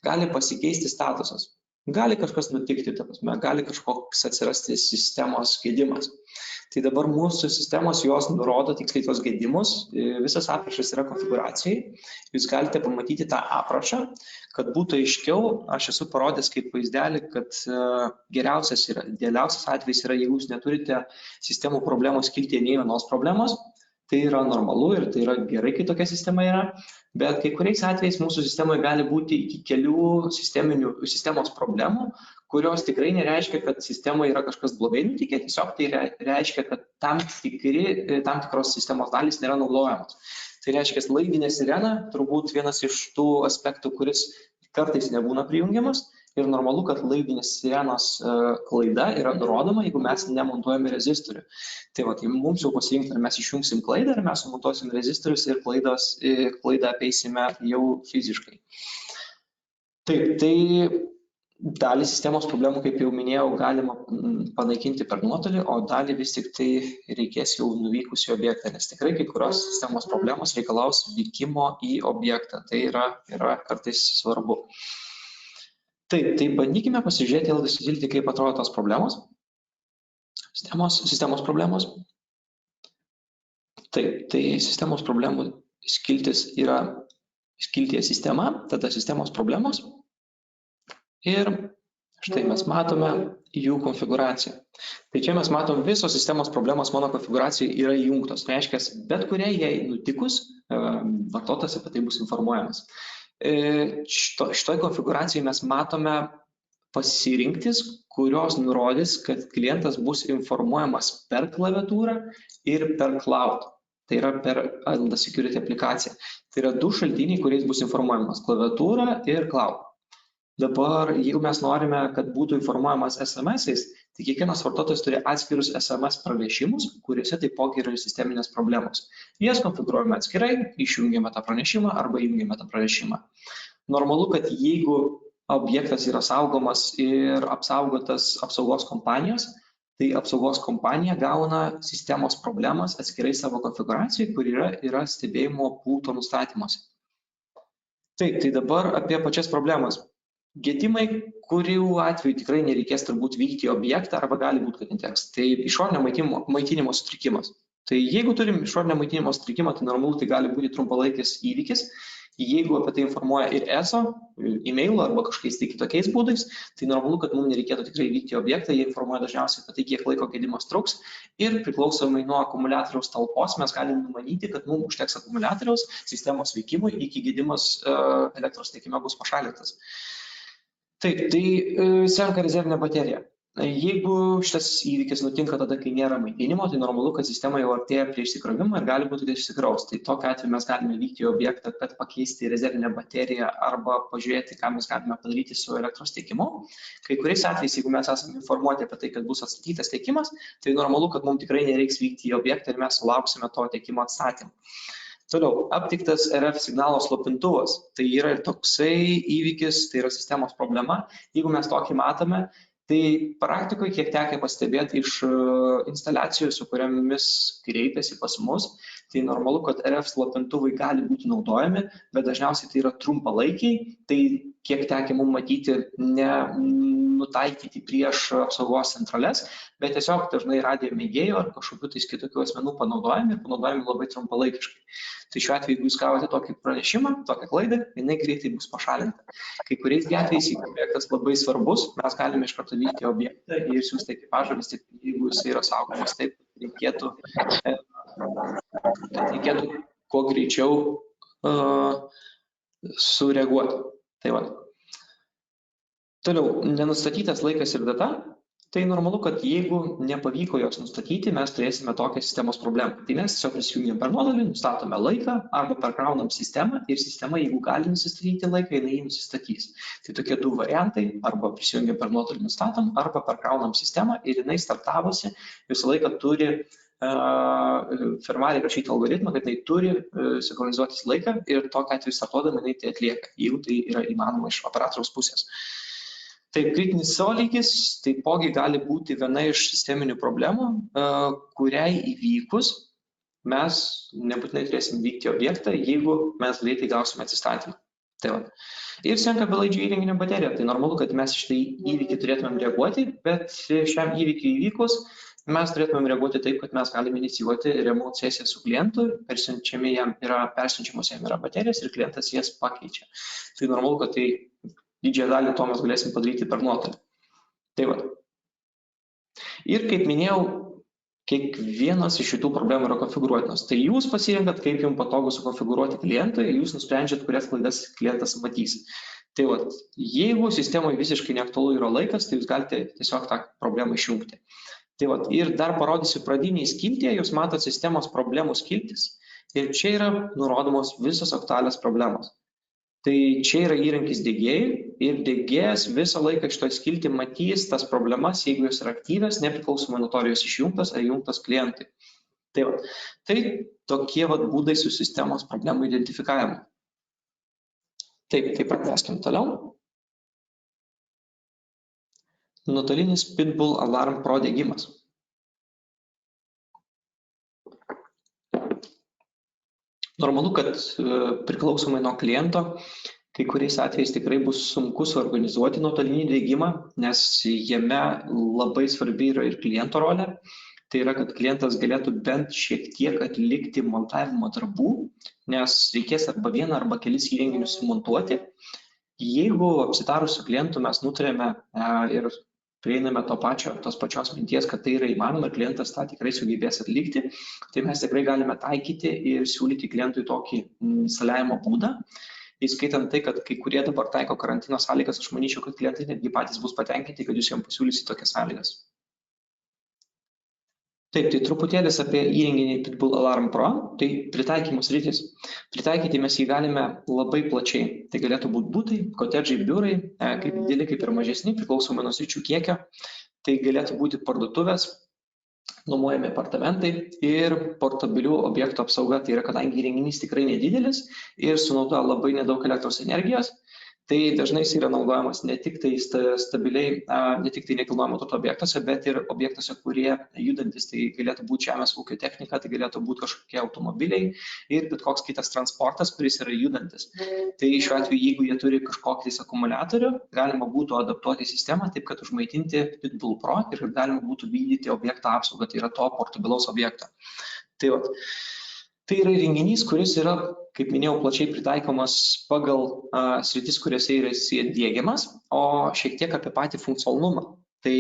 Gali pasikeisti statusas. gali kažkas nutikti, ta prasme, gali kažkoks atsirasti sistemos gedimas. Tai dabar mūsų sistemos jos nurodo tiksliai tos gedimus, visas aprašas yra konfiguracijai, jūs galite pamatyti tą aprašą, kad būtų aiškiau, aš esu parodęs kaip vaizdelį, kad idealiausias atvejis yra, jeigu jūs neturite sistemų problemos skiltyje nei vienos problemos, tai yra normalu ir tai yra gerai, kai tokia sistema yra, bet kai kuriais atvejais mūsų sistemoje gali būti iki kelių sistemos problemų, kurios tikrai nereiškia, kad sistemoje yra kažkas blogai nutikę, tiesiog tai reiškia, kad tam tikros sistemos dalys nėra naudojamos. Tai reiškia, laidinė sirena turbūt vienas iš tų aspektų, kuris kartais nebūna prijungiamas ir normalu, kad laidinės sirenos klaida yra nurodoma, jeigu mes nemontuojame rezistorių. Tai mums jau pasirinkti, ar mes išjungsim klaidą, ar mes sumontuosim rezistorius ir klaidą apeisime jau fiziškai. Taip, tai dalį sistemos problemų, kaip jau minėjau, galima panaikinti per nuotolį, o dalį vis tik tai reikės jau nuvykus į objektą, nes tikrai kai kurios sistemos problemos reikalaus vykimo į objektą. Tai yra kartais svarbu. Taip, tai bandykime pasižiūrėti, ilgai kaip atrodo tos problemos. Sistemos problemos. Taip, tai sistemos problemų skiltis yra skiltyje sistema, tada sistemos problemos. Ir štai mes matome jų konfiguraciją. Tai čia mes matom visos sistemos problemos mano konfiguracijai yra įjungtos. Tai reiškia, bet kuriai jai nutikus, vartotojas apie tai bus informuojamas. Šitoj konfiguracijai mes matome pasirinktis, kurios nurodys, kad klientas bus informuojamas per klaviatūrą ir per cloud. Tai yra per Alda Security aplikaciją. Tai yra du šaltiniai, kuriais bus informuojamas klaviatūra ir cloud. Dabar, jeigu mes norime, kad būtų informuojamas SMS-ais, tai kiekvienas vartotojas turi atskirus SMS pranešimus, kuriuose taipogi yra sisteminės problemos. Jas konfigūruojame atskirai, išjungiame tą pranešimą arba įjungiame tą pranešimą. Normalu, kad jeigu objektas yra saugomas ir apsaugotas apsaugos kompanijos, tai apsaugos kompanija gauna sistemos problemas atskirai savo konfigūracijai, kur yra stebėjimo pulto nustatymuose. Taip, tai dabar apie pačias problemas. Gedimai, kurių atveju tikrai nereikės turbūt vykti į objektą arba gali būti, kad neteks. Tai išorinio maitinimo sutrikimas. Tai jeigu turim išorinio maitinimo sutrikimą, tai normalu, tai gali būti trumpalaikis įvykis. Jeigu apie tai informuoja ir ESO, e-mailu arba kažkokiais tai kitokiais būdais, tai normalu, kad mums nereikėtų tikrai vykti į objektą, jie informuoja dažniausiai apie tai, kiek laiko gedimas truks ir priklausomai nuo akumuliatoriaus talpos mes galim numanyti, kad mums užteks akumuliatoriaus sistemos veikimui iki gedimas elektros tiekime bus pašalintas. Taip, tai senka rezervinė baterija. Jeigu šitas įvykis nutinka tada, kai nėra maitinimo, tai normalu, kad sistema jau artėja prie išsikrovimo ir gali būti, kad išsikraus. Tai tokiu atveju mes galime vykti į objektą, kad pakeisti rezervinę bateriją arba pažiūrėti, ką mes galime padaryti su elektros tiekimu. Kai kuriais atvejais, jeigu mes esame informuoti apie tai, kad bus atstatytas tiekimas, tai normalu, kad mums tikrai nereiks vykti į objektą ir mes sulauksime to tiekimo atstatymą. Toliau, aptiktas RF signalo slopintuvas. Tai yra ir toksai įvykis, tai yra sistemos problema. Jeigu mes tokį matome, tai praktikoje, kiek tekia pastebėti iš instaliacijų, su kuriamis kreipiasi pas mus, tai normalu, kad RF slopintuvai gali būti naudojami, bet dažniausiai tai yra trumpalaikiai, tai kiek tekia mums matyti, ne nutaikyti prieš apsaugos centrales, bet tiesiog dažnai radijo mėgėjų ar kažkokių tais kitokių asmenų panaudojami ir panaudojami labai trumpalaikiškai. Tai šiuo atveju, jeigu jūs gavote tokį pranešimą, tokią klaidą, jinai greitai bus pašalinta. Kai kuriais atvejais, jeigu objektas labai svarbus, mes galime iš karto vykti į objektą ir siųsti ekipažą, vis tik jeigu jis yra saugomas, taip reikėtų kuo greičiau sureaguoti. Tai va. Toliau, nenustatytas laikas ir data. Tai normalu, kad jeigu nepavyko jos nustatyti, mes turėsime tokią sistemos problemą. Tai mes tiesiog prisijungiam per nuotolį, nustatome laiką arba perkraunam sistemą ir sistema, jeigu gali nusistatyti laiką, jinai jį nusistatys. Tai tokie du variantai, arba prisijungiam per nuotolį, nustatom, arba perkraunam sistemą ir jinai startavusi visą laiką turi firmaliai rašyti algoritmą, kad jinai turi sinchronizuotis laiką ir tokiu atveju startuodama jinai tai atlieka, jeigu tai yra įmanoma iš operatoriaus pusės. Taip, kritinis SO lygis taipogi gali būti viena iš sisteminių problemų, kuriai įvykus mes nebūtinai turėsim vykti objektą, jeigu mes greitai gausime atsistatymą. Tai va. Ir senka belaidžio įrenginio baterija. Tai normalu, kad mes šitą įvykį turėtumėm reaguoti, bet šiam įvykiui įvykus mes turėtumėm reaguoti taip, kad mes galime inicijuoti remote sesiją su klientu, persiunčiamos jam yra baterijos ir klientas jas pakeičia. Tai normalu, kad tai didžiąją dalį to mes galėsim padaryti per nuotolį. Tai va. Ir kaip minėjau, kiekvienas iš šitų problemų yra konfigūruotinos. Tai jūs pasirenkat, kaip jums patogu sukonfigūruoti klientui, jūs nusprendžiat, kurias klaidas klientas matys. Tai va, jeigu sistemoje visiškai neaktualu yra laikas, tai jūs galite tiesiog tą problemą išjungti. Tai va, ir dar parodysiu pradiniai skiltyje, jūs matot sistemos problemų skiltis ir čia yra nurodomos visos aktualios problemos. Tai čia yra įrankis diegėjai ir diegėjas visą laiką šitoj skilti matys tas problemas, jeigu jos yra aktyvios, nepriklausomai nuo to, ar jos išjungtas ar įjungtas klientui. Tai tokie būdai su sistemos problemų identifikavimu. Taip, tai pratęskim toliau. Nuotolinis Pitbull Alarm Pro diegimas. Normalu, kad priklausomai nuo kliento, kai kuriais atvejais tikrai bus sunku suorganizuoti nuotolinį diegimą, nes jame labai svarbi yra ir kliento rolė. Tai yra, kad klientas galėtų bent šiek tiek atlikti montavimo darbų, nes reikės arba vieną arba kelis įrenginius sumontuoti. Jeigu apsitarus su klientu mes nutarėme ir prieiname tos pačios minties, kad tai yra įmanoma ir klientas tą tikrai sugebės atlikti, tai mes tikrai galime taikyti ir siūlyti klientui tokį instaliavimo būdą. Įskaitant tai, kad kai kurie dabar taiko karantino sąlygas, aš manyčiau, kad klientai netgi patys bus patenkinti, kad jūs jiems pasiūlysite tokias sąlygas. Taip, tai truputėlis apie įrenginį Pitbull Alarm Pro, tai pritaikymo sritis. Pritaikyti mes jį galime labai plačiai. Tai galėtų būti būtai, kotedžai, biurai, kaip dideli, kaip ir mažesni, priklausomai nuo sričių kiekio. Tai galėtų būti parduotuvės, nuomojami apartamentai ir portabilių objektų apsauga. Tai yra, kadangi įrenginys tikrai nedidelis ir sunaudoja labai nedaug elektros energijos, tai dažnai jis yra naudojamas ne tik tai stabiliai, ne tik tai nekilnojamo turto objektuose, bet ir objektuose, kurie judantis. Tai galėtų būti žemės ūkio technika, tai galėtų būti kažkokie automobiliai ir bet koks kitas transportas, kuris yra judantis. Tai šiuo atveju, jeigu jie turi kažkokį akumuliatorių, galima būtų adaptuoti sistemą taip, kad užmaitinti Pitbull Pro ir galima būtų vykdyti objektą apsaugą, tai yra to portabilaus objekto. Tai yra įrenginys, kuris yra, kaip minėjau, plačiai pritaikomas pagal sritis, kuriuose yra diegiamas, o šiek tiek apie patį funkcionalumą. Tai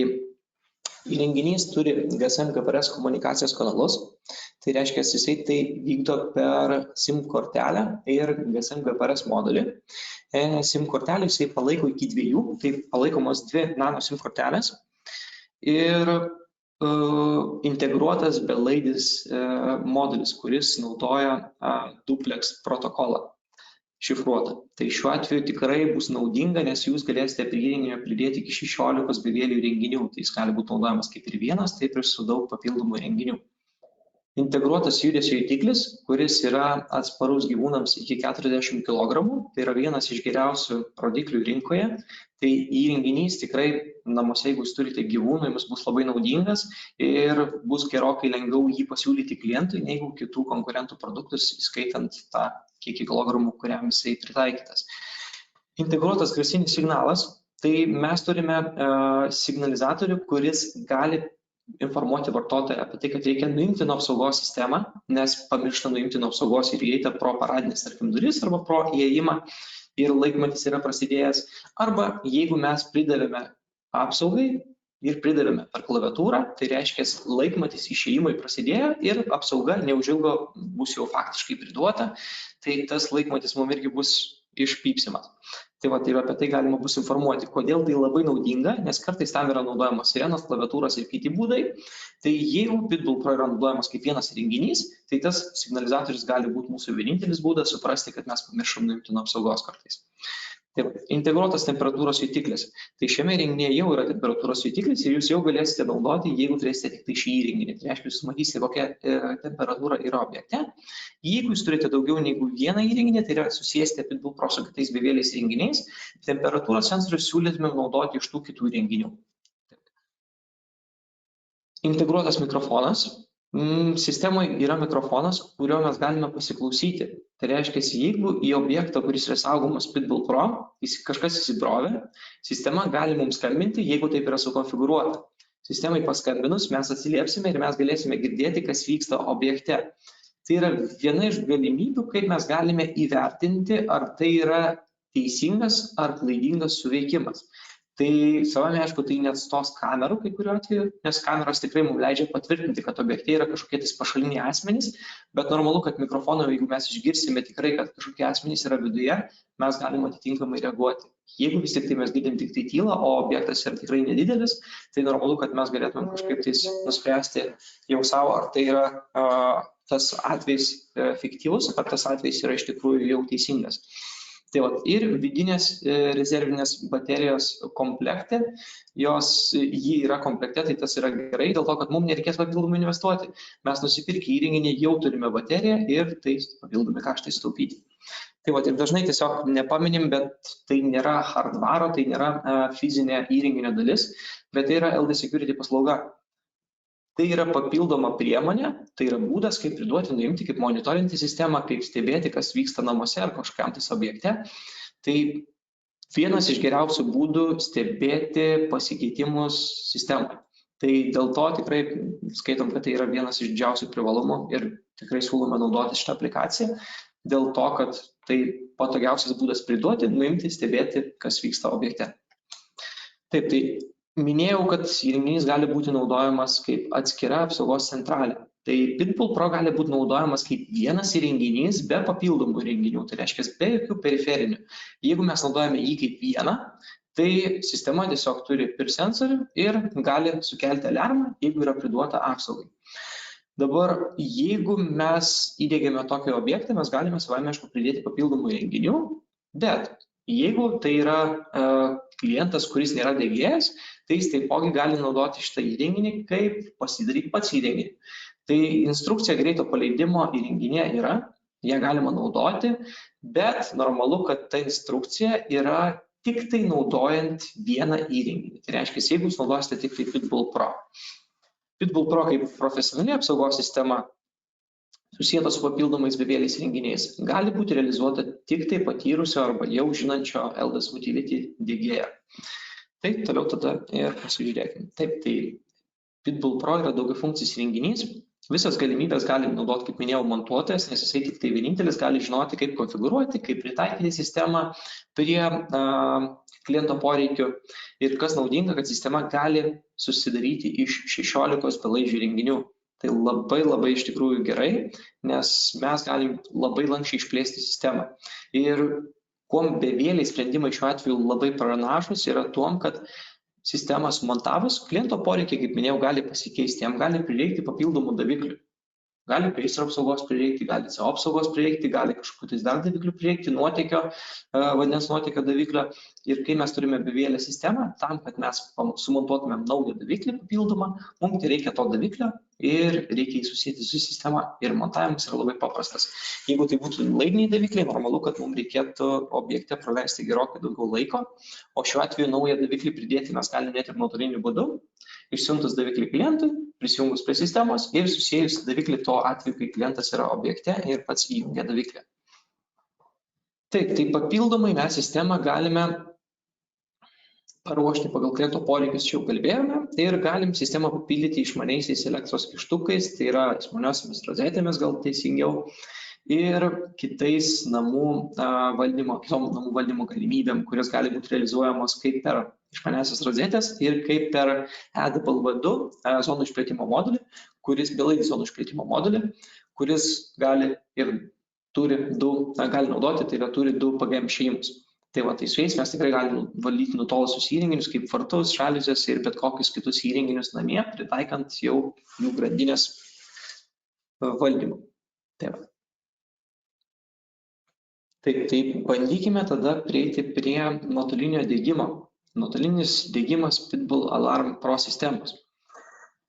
įrenginys turi GSM GPRS komunikacijos kanalus, tai reiškia, jisai tai vykdo per SIM kortelę ir GSM GPRS modulį. SIM kortelį jisai palaiko iki 2, tai palaikomos 2 nano SIM kortelės ir integruotas belaidis modulis, kuris naudoja duplex protokolą šifruotą. Tai šiuo atveju tikrai bus naudinga, nes jūs galėsite prie įrenginio pridėti iki 16 bevielių įrenginių. Tai jis gali būti naudojamas kaip ir vienas, taip ir su daug papildomų įrenginių. Integruotas judesio jutiklis, kuris yra atsparus gyvūnams iki 40 kg, tai yra vienas iš geriausių rodiklių rinkoje. Tai įrenginys tikrai namuose, jeigu jūs turite gyvūnų, jums bus labai naudingas ir bus gerokai lengviau jį pasiūlyti klientui, negu kitų konkurentų produktus, įskaitant tą kiekį kilogramų, kuriam jisai pritaikytas. Integruotas garsinis signalas, tai mes turime signalizatorių, kuris gali informuoti vartotoją apie tai, kad reikia nuimti nuo apsaugos sistemą, nes pamiršta nuimti nuo apsaugos ir įeita pro paradinės, tarkim, duris arba pro įėjimą ir laikmatis yra prasidėjęs. Arba jeigu mes pridavėme apsaugai ir pridavėme per klaviatūrą, tai reiškia, laikmatis išėjimui prasidėjo ir apsauga neužilgo bus jau faktiškai priduota, tai tas laikmatis mums irgi bus išpypsimas. Tai apie tai galima bus informuoti. Kodėl tai labai naudinga, nes kartais tam yra naudojamos sirenos, klaviatūros ir kiti būdai. Tai jeigu Pitbull Pro yra naudojamas kaip vienas įrenginys, tai tas signalizatorius gali būti mūsų vienintelis būdas suprasti, kad mes pamiršom nuimti nuo apsaugos kartais. Integruotas temperatūros jutiklis. Tai šiame įrenginyje jau yra temperatūros jutiklis ir jūs jau galėsite naudoti, jeigu turėsite tik tai šį įrenginį. Tai reiškia, jūs matysite, kokia temperatūra yra objekte. Jeigu jūs turite daugiau negu vieną įrenginį, tai yra susijęsite Pitbull Pro su kitais bevieliais įrenginiais, temperatūros sensorius siūlytume naudoti iš tų kitų įrenginių. Integruotas mikrofonas. Sistemoje yra mikrofonas, kurio mes galime pasiklausyti. Tai reiškia, jeigu į objektą, kuris yra saugomas Pitbull Pro, kažkas įsibrovė, sistema gali mums skambinti, jeigu taip yra sukonfigūruota. Sistemai paskambinus, mes atsiliepsime ir mes galėsime girdėti, kas vyksta objekte. Tai yra viena iš galimybių, kaip mes galime įvertinti, ar tai yra teisingas ar klaidingas suveikimas. Tai savame, aišku, tai neatstos kamerų kai kuriuo atveju, nes kameros tikrai mums leidžia patvirtinti, kad objekte yra kažkokie pašaliniai asmenys, bet normalu, kad mikrofono, jeigu mes išgirsime tikrai, kad kažkokie asmenys yra viduje, mes galime atitinkamai reaguoti. Jeigu vis tik tai mes girdim tik tai tylą, o objektas yra tikrai nedidelis, tai normalu, kad mes galėtumėm kažkaip tais nuspręsti jau savo, ar tai yra tas atvejs fiktyvus, ar tas atvejs yra iš tikrųjų jau teisingas. Tai va, ir vidinės rezervinės baterijos komplekte, jį yra komplekte, tai tas yra gerai, dėl to, kad mums nereikės papildomai investuoti. Mes nusipirkę įrenginį jau turime bateriją ir tai papildomi kaštai sutaupyti. Tai va, ir dažnai tiesiog nepaminim, bet tai nėra hardvaro, tai nėra fizinė įrenginio dalis, bet tai yra LD Security paslauga. Tai yra papildoma priemonė, tai yra būdas, kaip priduoti, nuimti, kaip monitorinti sistemą, kaip stebėti, kas vyksta namuose ar kažkam tais objekte. Tai vienas iš geriausių būdų stebėti pasikeitimus sistemoje. Tai dėl to tikrai skaitom, kad tai yra vienas iš didžiausių privalumų ir tikrai siūlome naudoti šitą aplikaciją, dėl to, kad tai patogiausias būdas priduoti, nuimti, stebėti, kas vyksta objekte. Taip, tai minėjau, kad įrenginys gali būti naudojamas kaip atskira apsaugos centralė. Tai Pitbull Pro gali būti naudojamas kaip vienas įrenginys be papildomų įrenginių, tai reiškia be jokių periferinių. Jeigu mes naudojame jį kaip vieną, tai sistema tiesiog turi PIR sensorių ir gali sukelti alarmą, jeigu yra priduota apsaugai. Dabar, jeigu mes įdėgėme tokį objektą, mes galime savame, aišku, pridėti papildomų įrenginių, bet jeigu tai yra klientas, kuris nėra diegėjas, tai jis taipogi gali naudoti šitą įrenginį, kaip pasidaryti pats įrenginį. Tai instrukcija greito paleidimo įrenginė yra, ją galima naudoti, bet normalu, kad ta instrukcija yra tik tai naudojant vieną įrenginį. Tai reiškia, jeigu jūs naudosite tik tai Pitbull Pro. Pitbull Pro kaip profesionali apsaugos sistema, susijęta su papildomais bevieliais įrenginiais, gali būti realizuota tik tai patyrusio arba jau žinančio LDS Utility diegėjo. Tai toliau tada ir pasižiūrėkime. Taip, tai Pitbull Pro yra daugiafunkcis įrenginys. Visas galimybės gali naudoti, kaip minėjau, montuotojas, nes jisai tik tai vienintelis gali žinoti, kaip konfigūruoti, kaip pritaikyti sistemą prie kliento poreikių. Ir kas naudinga, kad sistema gali susidaryti iš 16 belaidžių įrenginių. Tai labai iš tikrųjų gerai, nes mes galim labai lanksčiai išplėsti sistemą. Ir kuom bevėliai sprendimai šiuo atveju labai pranašus yra tuom, kad sistemą sumontavus, kliento poreikiai, kaip minėjau, gali pasikeisti, jam gali prireikti papildomų daviklių. Gali gaisro apsaugos prireikti, gali CO apsaugos prireikti, gali kažkokių dar daviklių prireikti, nuotėkio, vandens nuotėkio daviklio. Ir kai mes turime bevėlę sistemą, tam, kad mes sumontuotumėm naują daviklį papildomą, mums reikia to daviklio ir reikia jį susijęti su sistema. Ir montavimas yra labai paprastas. Jeigu tai būtų laidiniai davikliai, normalu, kad mums reikėtų objekte praleisti gerokai daugiau laiko, o šiuo atveju naują daviklį pridėti mes galime net ir nuotoliniu būdu, išsiuntus daviklį klientui, prisijungus prie sistemos ir susijus daviklį tuo atveju, kai klientas yra objekte ir pats įjungia daviklį. Taip, tai papildomai mes sistemą galime paruošti pagal kliento poreikius, čia jau kalbėjome, ir galim sistemą papildyti išmaniaisiais elektros kištukais, tai yra išmaniosiamis rozetėmis, gal teisingiau, ir kitais namų valdymo galimybėm, kurios gali būti realizuojamos kaip per išmaniasias rozetės ir kaip per EDPLV2 zonų išplėtimo modulį, kuris belaidį zonų išplėtimo modulį, kuris gali ir gali naudoti, tai yra turi 2 PGM šeimus. Tai va, tai su jais mes tikrai galime valdyti nutolusius įrenginius kaip vartus, šaliuzes ir bet kokius kitus įrenginius namie, pritaikant jau jų grandinės valdymą. Tai bandykime tada prieiti prie nuotolinio diegimo. Nuotolinis diegimas Pitbull Alarm Pro sistemos.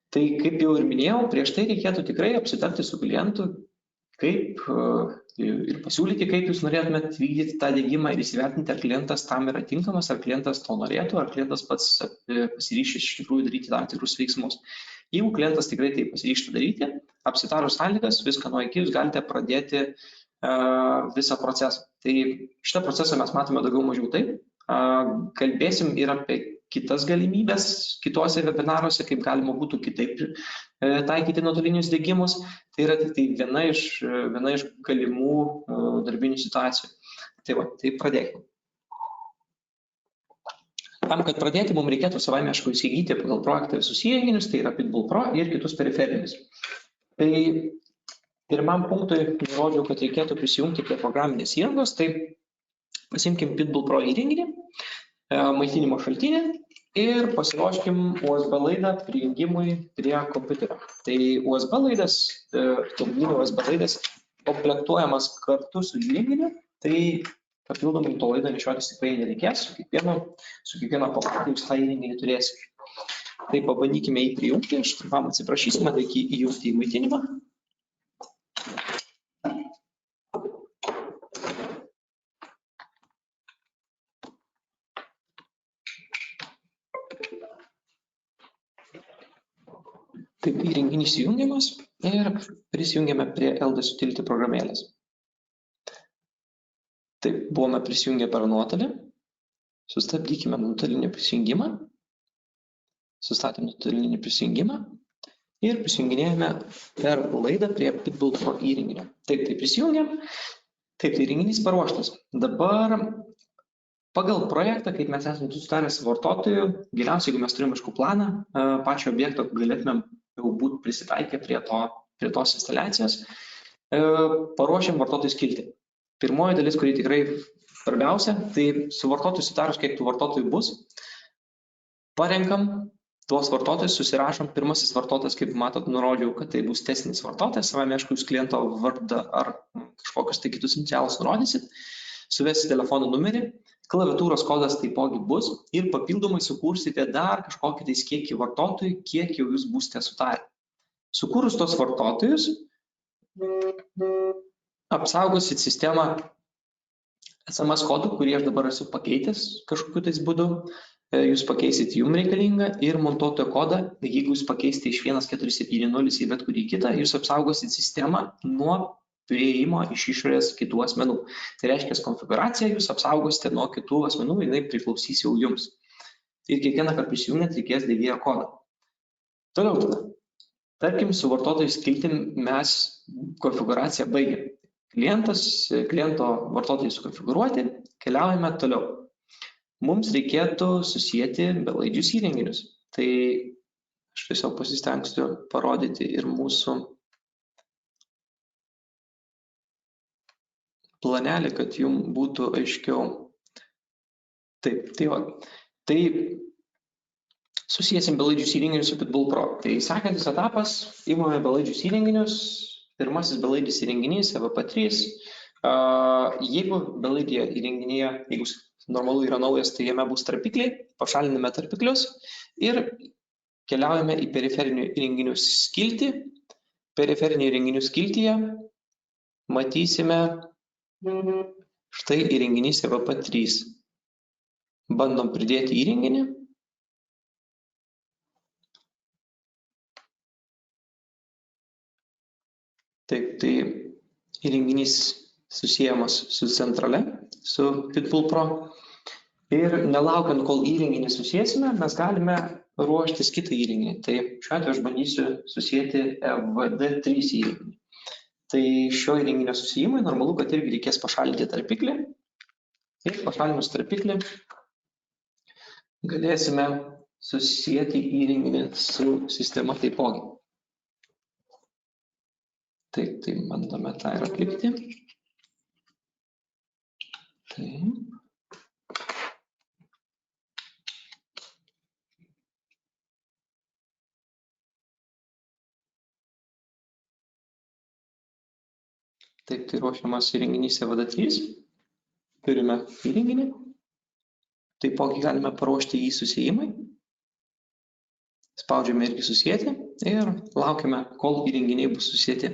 Tai kaip jau ir minėjau, prieš tai reikėtų tikrai apsitarti su klientu, kaip ir pasiūlyti, kaip jūs norėtumėte vykdyti tą diegimą ir įsivertinti, ar klientas tam yra tinkamas, ar klientas to norėtų, ar klientas pats pasiryšęs iš tikrųjų daryti tam tikrus veiksmus. Jeigu klientas tikrai tai pasiryštų daryti, apsitarus sąlygas, viską nuo iki jūs galite pradėti visą procesą. Tai šitą procesą mes matome daugiau mažiau taip. Kalbėsim ir apie kitas galimybės, kitose webinaruose, kaip galima būtų kitaip taikyti nuotolinius diegimus. Tai yra tik tai viena iš galimų darbinių situacijų. Tai pradėkime. Tam, kad pradėti, mums reikėtų savaime, aišku, įsigyti pagal projektą visus įrenginius, tai yra Pitbull Pro ir kitus periferinius. Tai pirmam punktui nurodžiau, kad reikėtų prisijungti prie programinės įrangos, tai pasimkim Pitbull Pro įrenginį, maitinimo šaltinį ir pasiruoškim USB laidą prijungimui prie kompiuterio. Tai USB laidas, turbinio USB laidas komplektuojamas kartu su įrenginiu, tai papildomai to laidą nešiotis tikrai nereikės, su kiekvieno pakuotė jūs tą įrenginį turėsite. Tai pabandykime jį prijungti, aš trumpam atsiprašysime, reikia įjungti į maitinimą. Taip, įrenginys įjungiamas ir prisijungiame prie LDS Utility programėlės. Taip, buvome prisijungę per nuotolį. Sustabdykime nuotolinį prisijungimą. Sustatėme nuotolinį prisijungimą ir prisijunginėjame per laidą prie Pitbull Pro įrenginio. Taip, tai prisijungiam. Taip, tai įrenginys paruoštas. Dabar pagal projektą, kaip mes esame susitarę su vartotoju, geriausiai, jeigu mes turime aišku planą, pačio objekto galėtumėm jau būti prisitaikę prie tos instaliacijos, paruošiam vartotojų skiltį. Pirmoji dalis, kuri tikrai svarbiausia, tai su vartotojų sutarus, kiek tų vartotojų bus, parenkam tuos vartotojus, susirašom, pirmasis vartotojas, kaip matot, nurodžiau, kad tai bus testinis vartotojas, savame, aišku, jūs kliento vardą ar kažkokius tai kitus inicialus nurodysit, suvesit telefono numerį, klaviatūros kodas taipogi bus ir papildomai sukursite dar kažkokį tais kiekį vartotojų, kiek jau jūs būsite sutarę. Sukūrus tos vartotojus, apsaugosit sistemą SMS kodų, kurį aš dabar esu pakeitęs kažkokiu tais būdu, jūs pakeisit jums reikalingą ir montuotojo kodą, jeigu jūs pakeisite iš 1470 į bet kurį kitą, jūs apsaugosit sistemą nuo prieimo iš išorės kitų asmenų. Tai reiškia, konfiguraciją jūs apsaugosite nuo kitų asmenų, jinai priklausys jau jums. Ir kiekvieną kartą prisijungiant reikės DVR kodą. Toliau tada. Tarkim, su vartotojų skiltim mes konfiguraciją baigiam. Kliento vartotojai sukonfigūruoti, keliaujame toliau. Mums reikėtų susijęti belaidžius įrenginius. Tai aš tiesiog pasistengsiu parodyti ir mūsų planelį, kad jums būtų aiškiau. Taip, tai susijęsim belaidžius įrenginius su Pitbull Pro. Tai sekantis etapas, imame belaidžius įrenginius, pirmasis belaidis įrenginys, EVP3. Jeigu belaidėje įrenginyje, jeigu normalu yra naujas, tai jame bus tarpikliai, pašaliname tarpiklius ir keliaujame į periferinių įrenginių skiltį. Periferinių įrenginių skiltyje matysime štai įrenginys EVP3. Bandom pridėti įrenginį. Taip, tai įrenginys susiejamas su centrale, su Pitbull Pro. Ir nelaukiant, kol įrenginį susiesime, mes galime ruoštis kitą įrenginį. Tai šiuo atveju aš bandysiu susijęti EVD3 įrenginį. Tai šio įrenginio susijimui normalu, kad irgi reikės pašalinti tarpiklį. Ir pašalinus tarpiklį galėsime susijęti įrenginį su sistema taipogi. Taip, tai bandome tą ir atlikti. Taip. Taip, tai ruošiamas įrenginys EVD3. Turime įrenginį. Taipogi galime paruošti jį susijimai. Spaudžiame irgi susijęti ir laukiame, kol įrenginiai bus susijęti.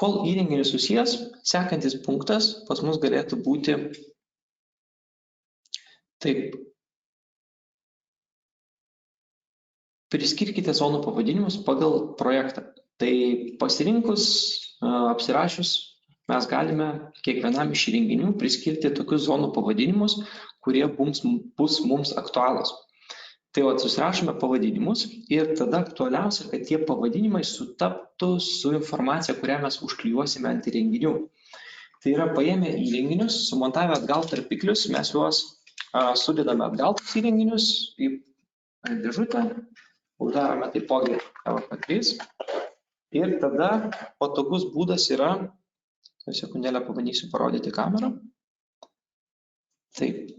Kol įrenginį susijęs, sekantis punktas pas mus galėtų būti taip. Priskirkite zonų pavadinimus pagal projektą. Tai pasirinkus, apsirašius, mes galime kiekvienam iš įrenginių priskirti tokius zonų pavadinimus, kurie bus mums aktualūs. Tai susirašome pavadinimus ir tada aktualiausia, kad tie pavadinimai sutaptų su informacija, kurią mes užklijuosime ant įrenginių. Tai yra paėmę įrenginius, sumontavę atgal tarpiklius, mes juos sudedame atgal tus įrenginius į dėžutę, uždarome taipogi EVP3 ir tada patogus būdas yra, sekundėlę pabandysiu parodyti kamerą. Taip.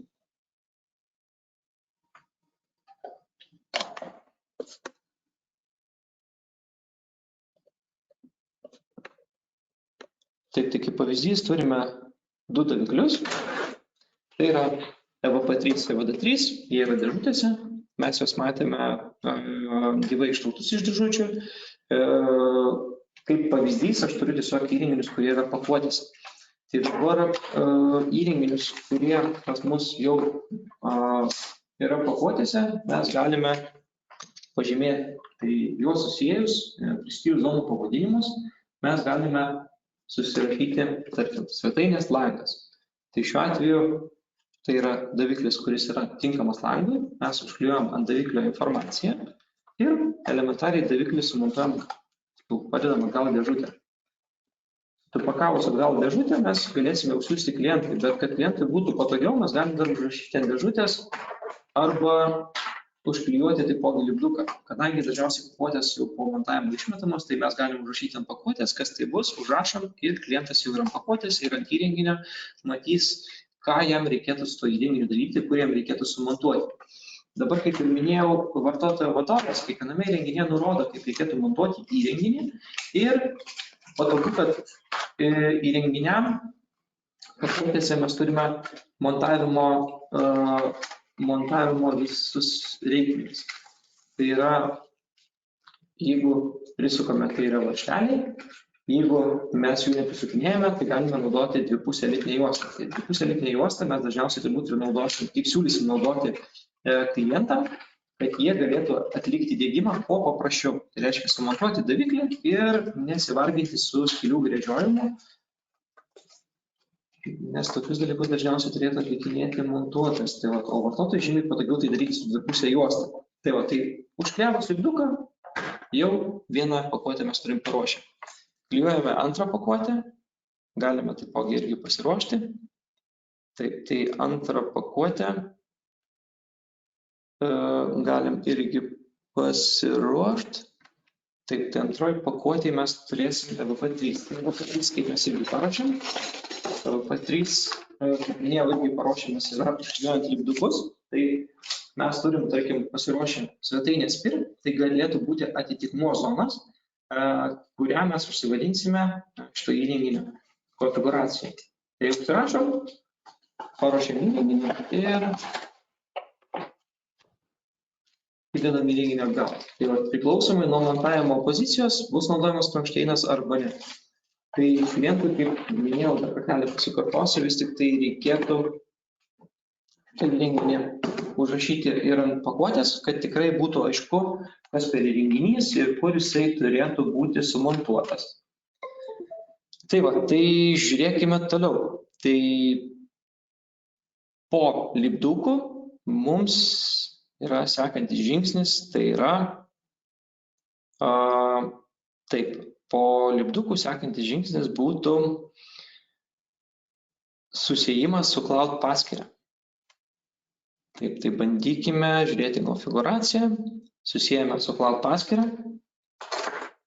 Taip, tai kaip pavyzdys turime du daviklius, tai yra EVP3, EVD3, jie yra dėžutėse, mes juos matėme gyvai ištrauktus iš dėžučių. Kaip pavyzdys, aš turiu tiesiog įrenginius, kurie yra pakuotėse. Tai dabar įrenginius, kurie pas mus jau yra pakuotėse, mes galime pažymėti. Tai juos susijęs, priskyrus zonų pavadinimus, mes galime susirašyti, tarkim, svetainės langas. Tai šiuo atveju tai yra daviklis, kuris yra tinkamas langui, mes užklijuojam ant daviklio informaciją ir elementariai daviklį sumontuojam, padedam atgal dėžutę. Supakavus atgal dėžutę mes galėsime užsiųsti klientui, bet kad klientui būtų patogiau, mes galime dar užrašyti ant dėžutės arba užklijuoti taipogi lipduką. Kadangi dažniausiai pakuotės jau po montavimo išmetamos, tai mes galim užrašyti ant pakuotės, kas tai bus, užrašom ir klientas jau yra ant pakuotės ir ant įrenginio matys, ką jam reikėtų su to įrenginiu daryti, kur jam reikėtų sumontuoti. Dabar, kaip ir minėjau, vartotojo vadovas kiekviename įrenginyje nurodo, kaip reikėtų montuoti įrenginį ir patogu, kad įrenginiam pakuotėse mes turime montavimo visus reikmenis. Tai yra, jeigu prisukame, tai yra varžteliai, jeigu mes jų neprisuknėjame, tai galime naudoti dvipusę lipnią juostą. Tai dvipusę lipnią juostą mes dažniausiai turbūt ir naudosim, tik siūlysim naudoti klientam, kad jie galėtų atlikti diegimą kuo paprasčiau. Tai reiškia sumontuoti daviklį ir nesivarginti su skylių gręžiojimu, nes tokius dalykus dažniausiai turėtų atlikinėti montuotojas. Tai o vartotojai žymiai patogiau tai daryti su dvipusė juosta. Tai užkliavus lipduką, jau vieną pakuotę mes turim paruošę. Klijuojame antrą pakuotę, galime taipogi irgi pasiruošti. Taip, tai antrą pakuotę galim irgi pasiruošti. Taip, tai antroji pakuotė mes turėsim EVP3. EVP3, kaip mes irgi paruošėm. EVP3, kaip minėjau, irgi paruošiamas yra užklijuojant lipdukus. Tai mes turim, tarkim, pasiruošę svetainės PIR, tai galėtų būti atitikmuo zonas, kurią mes užsivadinsime šito įrenginio konfiguracijai. Tai užsirašom, paruošiam įrenginį ir įdedam įrenginį atgal. Tai priklausomai nuo montavimo pozicijos bus naudojamas kronšteinas arba ne. Tai klientui, kaip minėjau, dar kartelį pasikartosiu, vis tik tai reikėtų įrenginį užrašyti ir ant pakuotės, kad tikrai būtų aišku, kas per įrenginys ir kur jisai turėtų būti sumontuotas. Tai žiūrėkime toliau. Tai po lipdukų mums yra sekantis žingsnis, tai yra taip. Po lipdukų sekantis žingsnis būtų susiejimas su Cloud paskyra. Taip, tai bandykime žiūrėti konfiguraciją, susijęme su Cloud paskyra.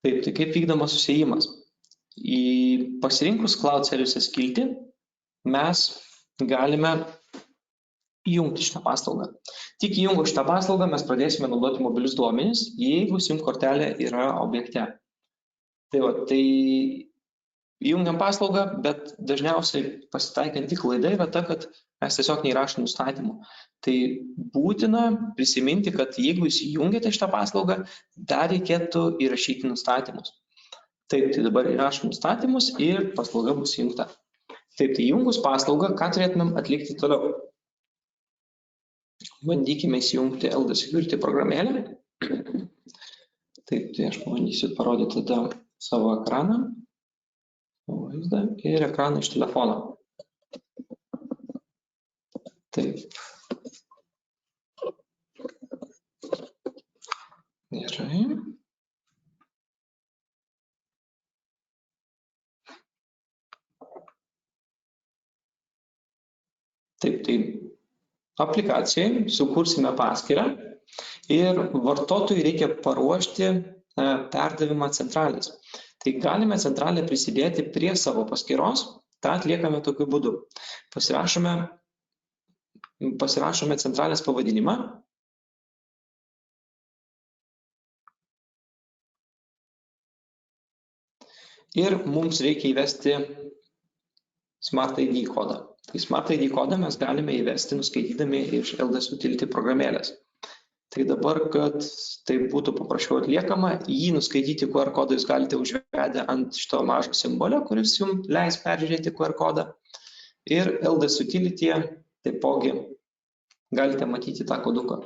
Taip, tai kaip vykdomas susiejimas. Pasirinkus Cloud Services skiltį, mes galime įjungti šitą paslaugą. Tik įjungus šitą paslaugą mes pradėsime naudoti mobilius duomenis, jeigu SIM kortelė yra objekte. Tai įjungiam paslaugą, bet dažniausiai pasitaikanti klaida yra ta, kad mes tiesiog neįrašom nustatymų. Tai būtina prisiminti, kad jeigu jūs įjungiate šitą paslaugą, dar reikėtų įrašyti nustatymus. Taip, tai dabar įrašom nustatymus ir paslauga bus įjungta. Taip, tai įjungus paslaugą, ką turėtumėm atlikti toliau? Bandykime įsijungti LD Security programėlę. Taip, tai aš pabandysiu parodyti tada savo ekraną, vaizdą ir ekraną iš telefono. Taip. Gerai. Taip, tai aplikacijai sukursime paskyrą ir vartotojui reikia paruošti perdavimą centralės. Tai galime centralę prisidėti prie savo paskyros, tą atliekame tokiu būdu. Pasirašome centralės pavadinimą. Ir mums reikia įvesti Smart ID kodą. Tai Smart ID kodą mes galime įvesti nuskaitydami iš LDS Utility programėlės. Tai dabar, kad tai būtų paprasčiau atliekama, jį nuskaityti QR kodą jūs galite užvedę ant šito mažo simbolio, kuris jums leis peržiūrėti QR kodą. Ir LDS Utility taipogi galite matyti tą koduką.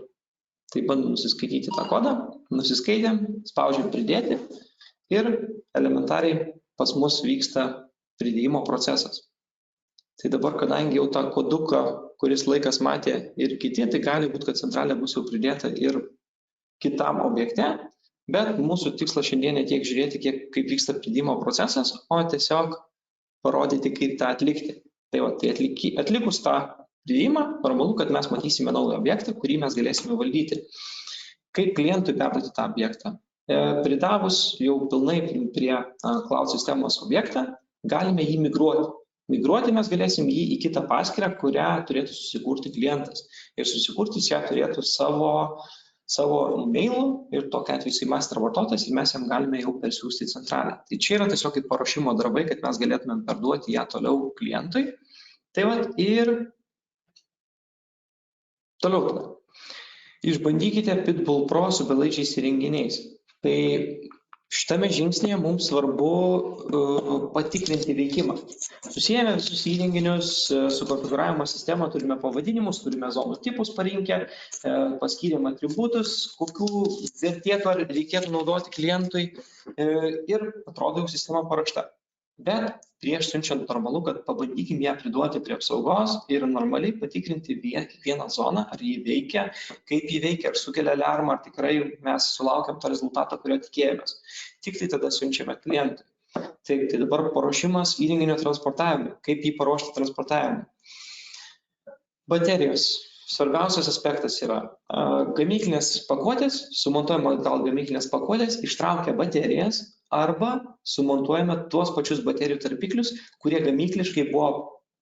Tai bandom nusiskaityti tą kodą, nusiskaitėm, spaudžiam pridėti ir elementariai pas mus vyksta pridėjimo procesas. Tai dabar, kadangi jau tą koduką, kuris laikas matė ir kiti, tai gali būti, kad centralė bus jau pridėta ir kitam objekte, bet mūsų tikslas šiandien ne tiek žiūrėti, kaip vyksta pridėjimo procesas, o tiesiog parodyti, kaip tą atlikti. Tai atlikus tą pridėjimą, normalu, kad mes matysime naują objektą, kurį mes galėsime valdyti. Kaip klientui perduoti tą objektą? Pridavus jau pilnai prie cloud sistemos objektą, galime jį migruoti. Migruoti mes galėsim jį į kitą paskyrą, kurią turėtų susikurti klientas. Ir susikurti jis ją turėtų savo e-mailų ir tokia atveju jisai master vartotojas ir mes jam galime jau persiųsti į centralę. Tai čia yra tiesiog kaip paruošimo darbai, kad mes galėtumėm perduoti ją toliau klientui. Tai ir toliau tada. Išbandykite Pitbull Pro su belaidžiais įrenginiais. Tai šitame žingsnėje mums svarbu patikrinti veikimą. Susijęme visus įrenginius su konfigūravimo sistema, turime pavadinimus, turime zonų tipus parinkę, paskyrėm atributus, kokių vertėtų ar reikėtų naudoti klientui ir atrodo jau sistema paruošta. Bet prieš siunčiant normalu, kad pabandykim ją priduoti prie apsaugos ir normaliai patikrinti kiekvieną zoną, ar jį veikia, kaip jį veikia, ar sukelia alarmą, ar tikrai mes sulaukiam to rezultato, kurio tikėjomės. Tik tai tada siunčiame klientui. Taip, tai dabar paruošimas įrenginio transportavimui. Kaip jį paruošti transportavimui? Baterijos. Svarbiausias aspektas yra gamyklinės pakuotės, sumontuojama gal gamyklinės pakuotės, ištraukia baterijas arba sumontuojame tuos pačius baterijų tarpiklius, kurie gamykliškai buvo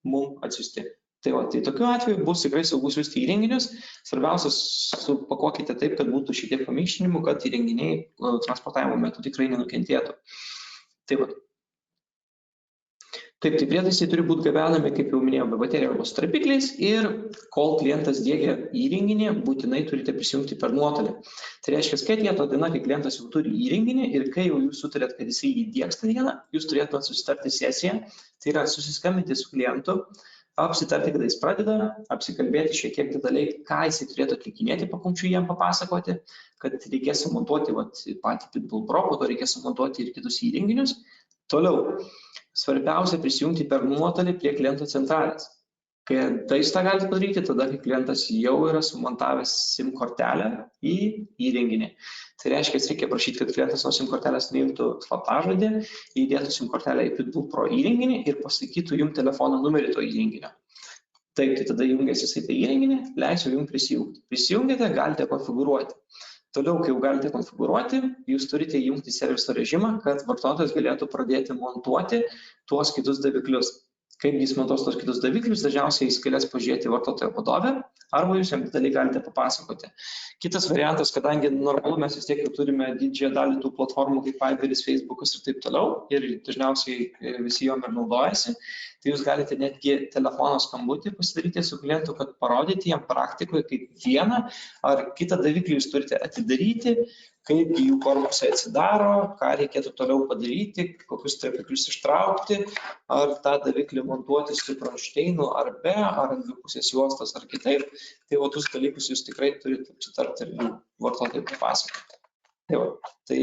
mums atsiųsti. Tai tokiu atveju bus tikrai saugu siųsti įrenginius. Svarbiausia, supakuokite taip, kad būtų šiek tiek paminkštinimų, kad įrenginiai transportavimo metu tikrai nenukentėtų. Taip, tai prietaisai turi būti gabenami, kaip jau minėjau, be baterijų arba su tarpikliais ir kol klientas diegia įrenginį, būtinai turite prisijungti per nuotolį. Tai reiškia, kad jie to diena, kai klientas jau turi įrenginį ir kai jau jūs sutarėt, kad jisai įdiegs tą dieną, jūs turėtumėt susitarti sesiją, tai yra susiskambinti su klientu, apsitarti, kada jis pradeda, apsikalbėti šiek tiek detaliai, ką jisai turėtų atlikinėti, papunkčiui jam papasakoti, kad reikės sumontuoti patį Pitbull Pro, po to reikės sumontuoti ir kitus įrenginius. Toliau, svarbiausia prisijungti per nuotolį prie kliento centralės. Kai jūs tą galite padaryti, tada, kai klientas jau yra sumontavęs SIM kortelę į įrenginį. Tai reiškia, reikia prašyti, kad klientas nuo SIM kortelės nuimtų slaptažodį, įdėtų SIM kortelę į Pitbull Pro įrenginį ir pasakytų jums telefono numerį to įrenginio. Taip, tai tada jungiasi jisai tą įrenginį, leisiu jums prisijungti. Prisijungėte, galite konfigūruoti. Toliau, kai jau galite konfigūruoti, jūs turite įjungti serviso režimą, kad vartotojas galėtų pradėti montuoti tuos kitus daviklius. Kaip jis montuos tuos kitus daviklius, dažniausiai jis galės pažiūrėti vartotojo vadovę, arba jūs jam detaliai galite papasakoti. Kitas variantas, kadangi normalu mes vis tiek jau turime didžiąją dalį tų platformų kaip Viberis, Facebookas ir taip toliau, ir dažniausiai visi jom ir naudojasi, tai jūs galite netgi telefono skambutį pasidaryti su klientu, kad parodyti jam praktikoje, kaip vieną ar kitą daviklį jūs turite atidaryti, kaip jų korpusai atsidaro, ką reikėtų toliau padaryti, kokius tarpiklius ištraukti, ar tą daviklį montuoti su kronšteinu ar be, ar ant dvipusės juostos ar kitaip. Tai tuos dalykus jūs tikrai turite apsitarti ir jų vartotojai papasakoti. Tai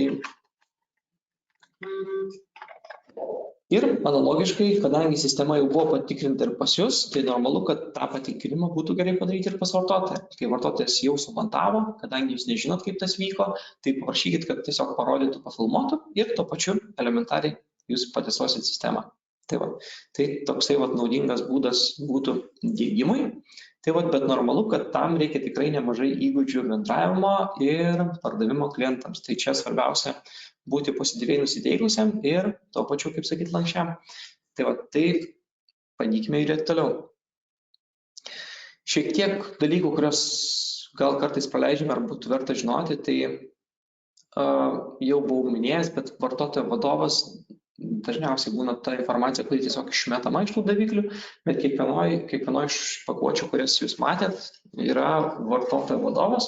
Ir analogiškai, kadangi sistema jau buvo patikrinta ir pas jūs, tai normalu, kad tą patikrinimą būtų gerai padaryti ir pas vartotoją. Kai vartotojas jau sumontavo, kadangi jūs nežinot, kaip tas vyko, tai paprašykit, kad tiesiog parodytų, pafilmuotų ir tuo pačiu elementariai jūs patestuosit sistemą. Tai toksai naudingas būdas būtų diegimui. Bet normalu, kad tam reikia tikrai nemažai įgūdžių bendravimo ir pardavimo klientams. Tai čia svarbiausia būti pozityviai nusiteikusiam ir tuo pačiu, kaip sakyti, lankščiam. Tai bandykime judėti toliau. Šiek tiek dalykų, kurios gal kartais praleidžiame ar būtų verta žinoti, tai jau buvau minėjęs, bet vartotojo vadovas dažniausiai būna ta informacija, kuri tiesiog išmetama iš tų daviklių, bet kiekvienoj iš pakuočių, kurias jūs matėt, yra vartotojo vadovas,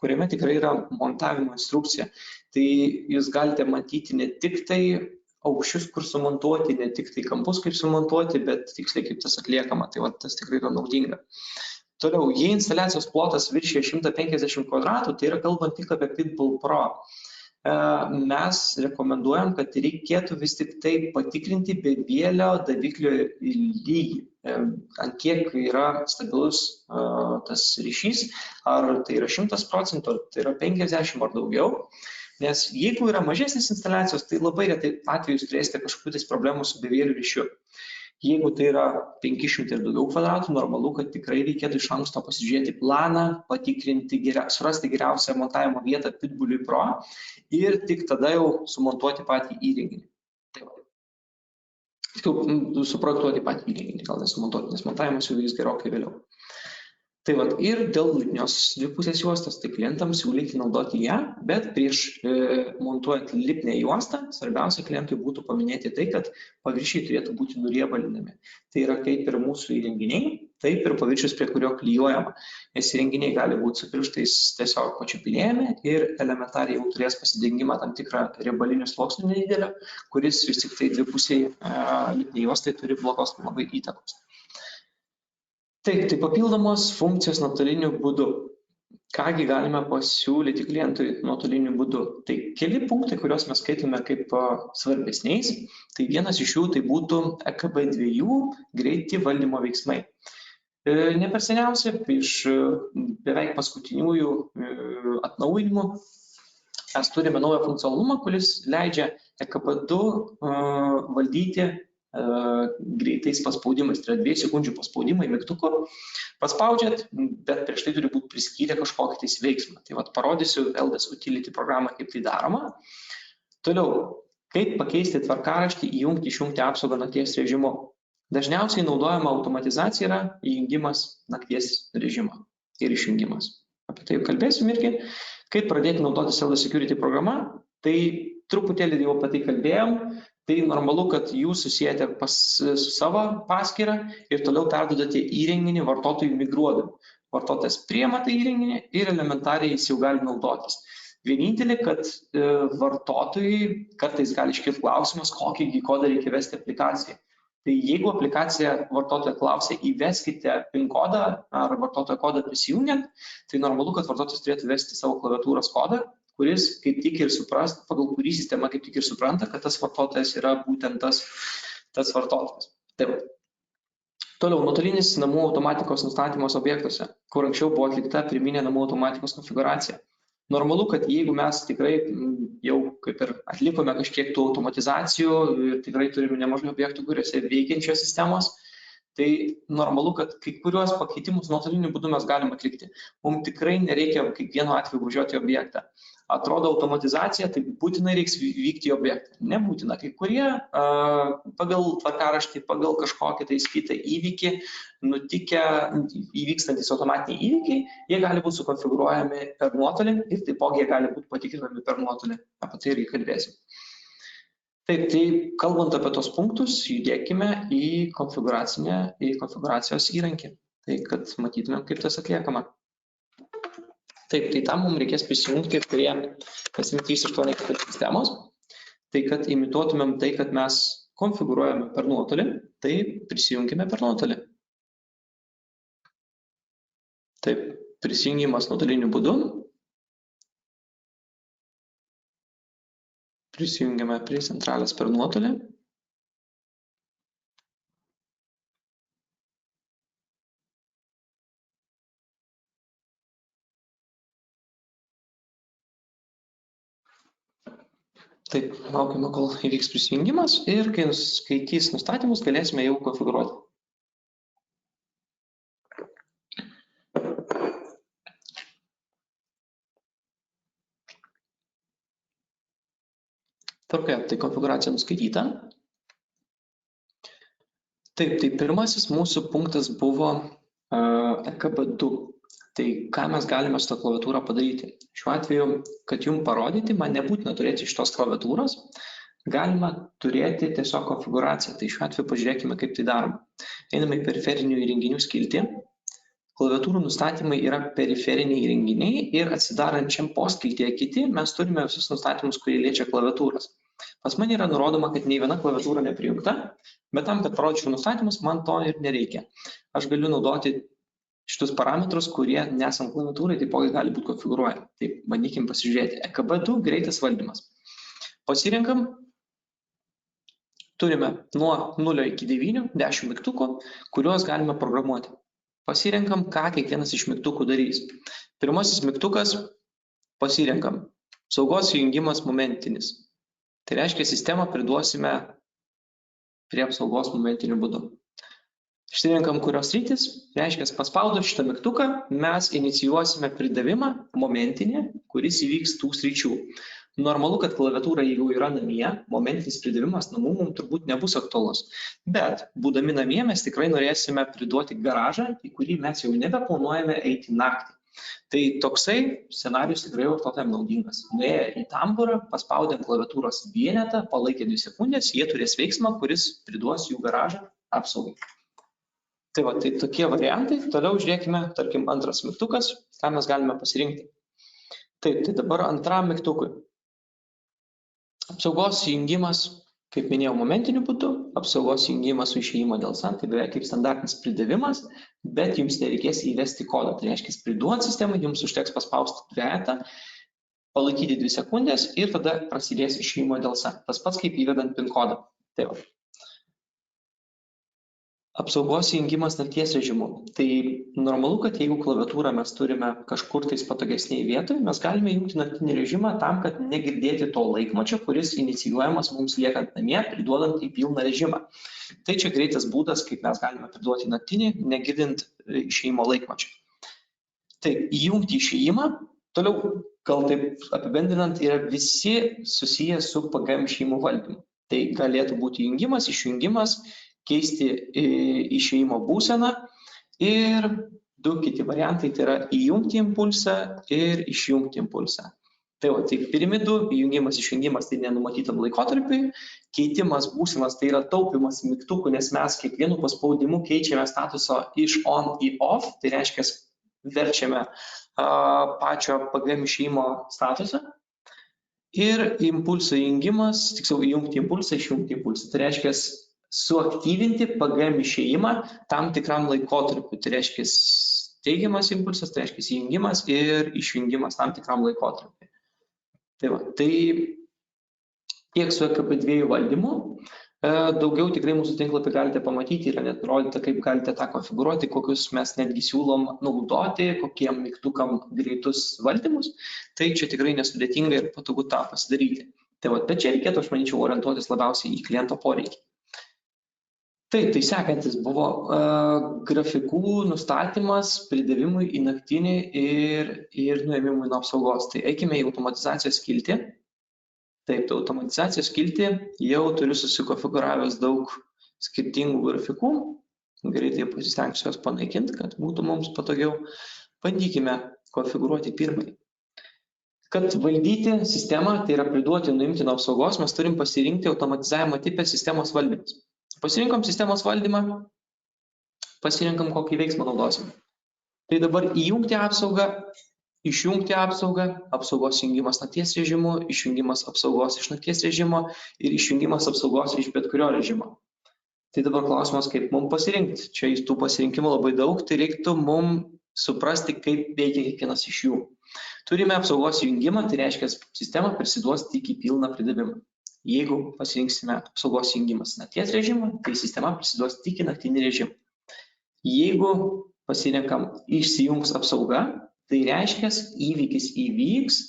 kuriame tikrai yra montavimo instrukcija. Tai jūs galite matyti ne tik tai aukščius, kur sumontuoti, ne tik tai kampus, kaip sumontuoti, bet tiksliai kaip tas atliekama. Tai tas tikrai yra naudinga. Toliau, jei instaliacijos plotas viršija 150 kvadratų, tai yra kalbant tik apie Pitbull Pro. Mes rekomenduojam, kad reikėtų vis tik tai patikrinti bevėlio daviklio lygį, ant kiek yra stabilus tas ryšys, ar tai yra 100%, ar tai yra 50 ar daugiau. Nes jeigu yra mažesnės instaliacijos, tai labai retai atvejus turėsite kažkokių problemų su bevėliu ryšiu. Jeigu tai yra 500 ir daugiau kvadratų, normalu, kad tikrai reikėtų iš anksto pasižiūrėti planą, patikrinti, surasti geriausią montavimo vietą Pitbull Pro ir tik tada jau sumontuoti patį įrenginį. Suprojektuoti patį įrenginį, gal nesumontuoti, nes montavimas jau vyks gerokai vėliau. Ir dėl lipnios dvipusės juostos, tai klientams siūlyti naudoti ją, bet prieš montuojant lipnę juostą, svarbiausia klientui būtų paminėti tai, kad paviršiai turėtų būti nuriebalinami. Tai yra kaip ir mūsų įrenginiai, taip ir paviršius, prie kurio klijuojama. Nes įrenginiai gali būti su pirštais tiesiog pačiupinėjami ir elementariai jau turės pasidengimą tam tikrą riebalinių sluoksnių nedidelio, kuris vis tik tai dvipusiai lipniai juostai turi blogos labai įtakos. Tai papildomos funkcijos nuotoliniu būdu. Kągi galime pasiūlyti klientui nuotoliniu būdu? Tai keli punktai, kuriuos mes skaitome kaip svarbesniais. Tai vienas iš jų tai būtų EKB2 greiti valdymo veiksmai. Ne per seniausia, iš beveik paskutiniųjų atnaujinimų mes turime naują funkcionalumą, kuris leidžia EKB2 valdyti greitais paspaudimais, tai yra 2 sekundžių paspaudimai mygtuku, paspaudžiat, bet prieš tai turi būti priskyrę kažkokį veiksmą. Tai parodysiu LDS Utility programą, kaip tai daroma. Toliau, kaip pakeisti tvarkaraštį, įjungti, išjungti apsaugą nakties režimu. Dažniausiai naudojama automatizacija yra įjungimas nakties režimo ir išjungimas. Apie tai kalbėsim irgi. Kaip pradėti naudotis LDS Security programa, tai truputėlį jau apie tai kalbėjom. Tai normalu, kad jūs susijęte su savo paskyrą ir toliau perdodate įrenginį vartotojui migruodami. Vartotojas priima tą įrenginį ir elementariai jis jau gali naudotis. Vienintelė, kad vartotojui kartais gali iškilti klausimas, kokį kodą reikia vesti aplikacijai. Tai jeigu aplikacija vartotojo klausia, įveskite PIN kodą ar vartotojo kodą prisijungiant, tai normalu, kad vartotojas turėtų vesti savo klaviatūros kodą, kuris kaip tik ir pagal kurį sistema kaip tik ir supranta, kad tas vartotojas yra būtent tas vartotojas. Toliau, nuotolinis namų automatikos nustatymas objektuose, kur anksčiau buvo atlikta pirminė namų automatikos konfiguracija. Normalu, kad jeigu mes tikrai jau kaip ir atlikome kažkiek tų automatizacijų ir tikrai turime nemažai objektų, kuriuose veikiančios sistemos, tai normalu, kad kai kuriuos pakeitimus nuotoliniu būdu mes galim atlikti. Mums tikrai nereikia kiekvienu atveju važiuoti į objektą. Atrodo automatizacija, tai būtinai reiks vykti į objektą. Nebūtina. Kai kurie pagal tvarkaraštį, pagal kažkokį kitą įvykį, įvykstantis automatiniai įvykiai, jie gali būti sukonfigūruojami per nuotolį ir taipogi jie gali būti patikrinami per nuotolį. Apie tai irgi kalbėsim. Taip, tai kalbant apie tos punktus, judėkime į konfigūracijos įrankį. Tai kad matytumėm, kaip tas atliekama. Taip, tai tam mums reikės prisijungti prie SM384 sistemos. Tai kad imituotumėm tai, kad mes konfigūruojame per nuotolį, tai prisijungime per nuotolį. Taip, prisijungimas nuotoliniu būdu. Prisijungiame prie centralės per nuotolį. Taip, laukime, kol įvyks prisijungimas ir kai skaitys nustatymus, galėsime jau konfigūruoti. Tvarkoje, tai konfigūracija nuskaityta. Taip, tai pirmasis mūsų punktas buvo EKB2. Tai ką mes galime su tą klaviatūrą padaryti? Šiuo atveju, kad jums parodyti, man nebūtina turėti šitos klaviatūros, galima turėti tiesiog konfigūraciją. Tai šiuo atveju pažiūrėkime, kaip tai daroma. Einame į periferinių įrenginių skiltį. Klaviatūrų nustatymai yra periferiniai įrenginiai ir atsidarančiam poskiltyje kiti mes turime visus nustatymus, kurie liečia klaviatūras. Pas man yra nurodoma, kad nei viena klaviatūra neprijungta, bet tam, kad parodyčiau nustatymus, man to ir nereikia. Aš galiu naudoti šitus parametrus, kurie nesant klaviatūrai, taipogi gali būti konfigūruojami. Tai bandykim pasižiūrėti. EKB2 greitas valdymas. Pasirinkam, turime nuo 0 iki 9, 10 mygtukų, kuriuos galime programuoti. Pasirenkam, ką kiekvienas iš mygtukų darys. Pirmasis mygtukas pasirenkam saugos įjungimas momentinis. Tai reiškia, sistemą priduosime prie apsaugos momentiniu būdu. Išsirenkam, kurios sritis, reiškia, paspaudus šitą mygtuką mes inicijuosime pridavimą momentinį, kuris įvyks tų sričių. Normalu, kad klaviatūra, jeigu yra namie, momentinis pridavimas namų mums turbūt nebus aktualus. Bet, būdami namie, mes tikrai norėsime priduoti garažą, į kurį mes jau nebeplanuojame eiti naktį. Tai toksai scenarius tikrai vartotojams naudingas. Nuėję į tamburą, paspaudę klaviatūros vienetą, palaikė 2 sekundės, jie turės veiksmą, kuris priduos jų garažą apsaugai. Tai va, tai tokie variantai. Toliau žiūrėkime, tarkim, antras mygtukas, ką mes galime pasirinkti. Taip, tai dabar antram mygtukui. Apsaugos įjungimas, kaip minėjau, momentiniu būdu, apsaugos įjungimas su išėjimo delsa, tai beveik kaip standartinis pridavimas, bet jums nereikės įvesti kodą. Tai reiškia, priduot sistemai, jums užteks paspausti dvejetą, palaikyti 2 sekundės ir tada prasidės išėjimo delsa. Tas pats kaip įvedant PIN kodą. Tai va. Apsaugos įjungimas nakties režimu. Tai normalu, kad jeigu klaviatūrą mes turime kažkur tais patogesnėje vietoje, mes galime įjungti naktinį režimą tam, kad negirdėti to laikmačio, kuris inicijuojamas mums liekant namie, priduodant į pilną režimą. Tai čia greitas būdas, kaip mes galime priduoti naktinį, negirdint išėjimo laikmačio. Tai įjungti išėjimą, toliau, gal taip apibendrinant, yra visi susiję su PGM išėjimų valdymu. Tai galėtų būti įjungimas, išjungimas, keisti išėjimo būseną ir 2 kiti variantai, tai yra įjungti impulsą ir išjungti impulsą. Tai va, tai piramidų, įjungimas, išjungimas tai nenumatytam laikotarpiui, keitimas būsenas tai yra taupimas mygtukų, nes mes kiekvienu paspaudimu keičiame statuso iš on į off, tai reiškia verčiame pačio PGM išėjimo statusą. Ir impulso įjungimas, tiksliau įjungti impulsą, išjungti impulsą. Tai reiškia suaktyvinti PGM išėjimą tam tikram laikotarpiu. Tai reiškia teigiamas impulsas, tai reiškia įjungimas ir išjungimas tam tikram laikotarpiu. Tai va, tai tiek su EKB2 valdymu. Daugiau tikrai mūsų tinklapį galite pamatyti, yra net nurodyta, kaip galite tą konfigūruoti, kokius mes netgi siūlom naudoti, kokiem mygtukam greitus valdymus. Tai čia tikrai nesudėtinga ir patogu tą pasidaryti. Tai va, bet čia reikėtų, aš manyčiau, orientuotis labiausiai į kliento poreikį. Taip, tai sekantis buvo grafikų nustatymas pridavimui į naktinį ir nuėmimui nuo apsaugos. Tai eikime į automatizacijos skiltį. Taip, tai automatizacijos skiltį jau turiu susikonfigūravęs daug skirtingų grafikų. Greitai pasistengsiu juos panaikinti, kad būtų mums patogiau. Bandykime konfigūruoti pirmąjį. Kad valdyti sistemą, tai yra priduoti nuimti nuo apsaugos, mes turim pasirinkti automatizavimo tipę sistemos valdymas. Pasirinkom sistemos valdymą, pasirinkam kokį veiksmą naudosim. Tai dabar įjungti apsaugą, išjungti apsaugą, apsaugos įjungimas nakties režimu, išjungimas apsaugos iš nakties režimo ir išjungimas apsaugos iš bet kurio režimo. Tai dabar klausimas, kaip mums pasirinkti. Čia tų pasirinkimų labai daug, tai reiktų mums suprasti, kaip veikia kiekvienas iš jų. Turime apsaugos įjungimą, tai reiškia, sistema prisiduos tik į pilną pridavimą. Jeigu pasirinksime apsaugos įjungimas nakties režimą, tai sistema prisiduos tik į naktinį režimą. Jeigu pasirinkam išsijungs apsauga, tai reiškia, įvykis įvyks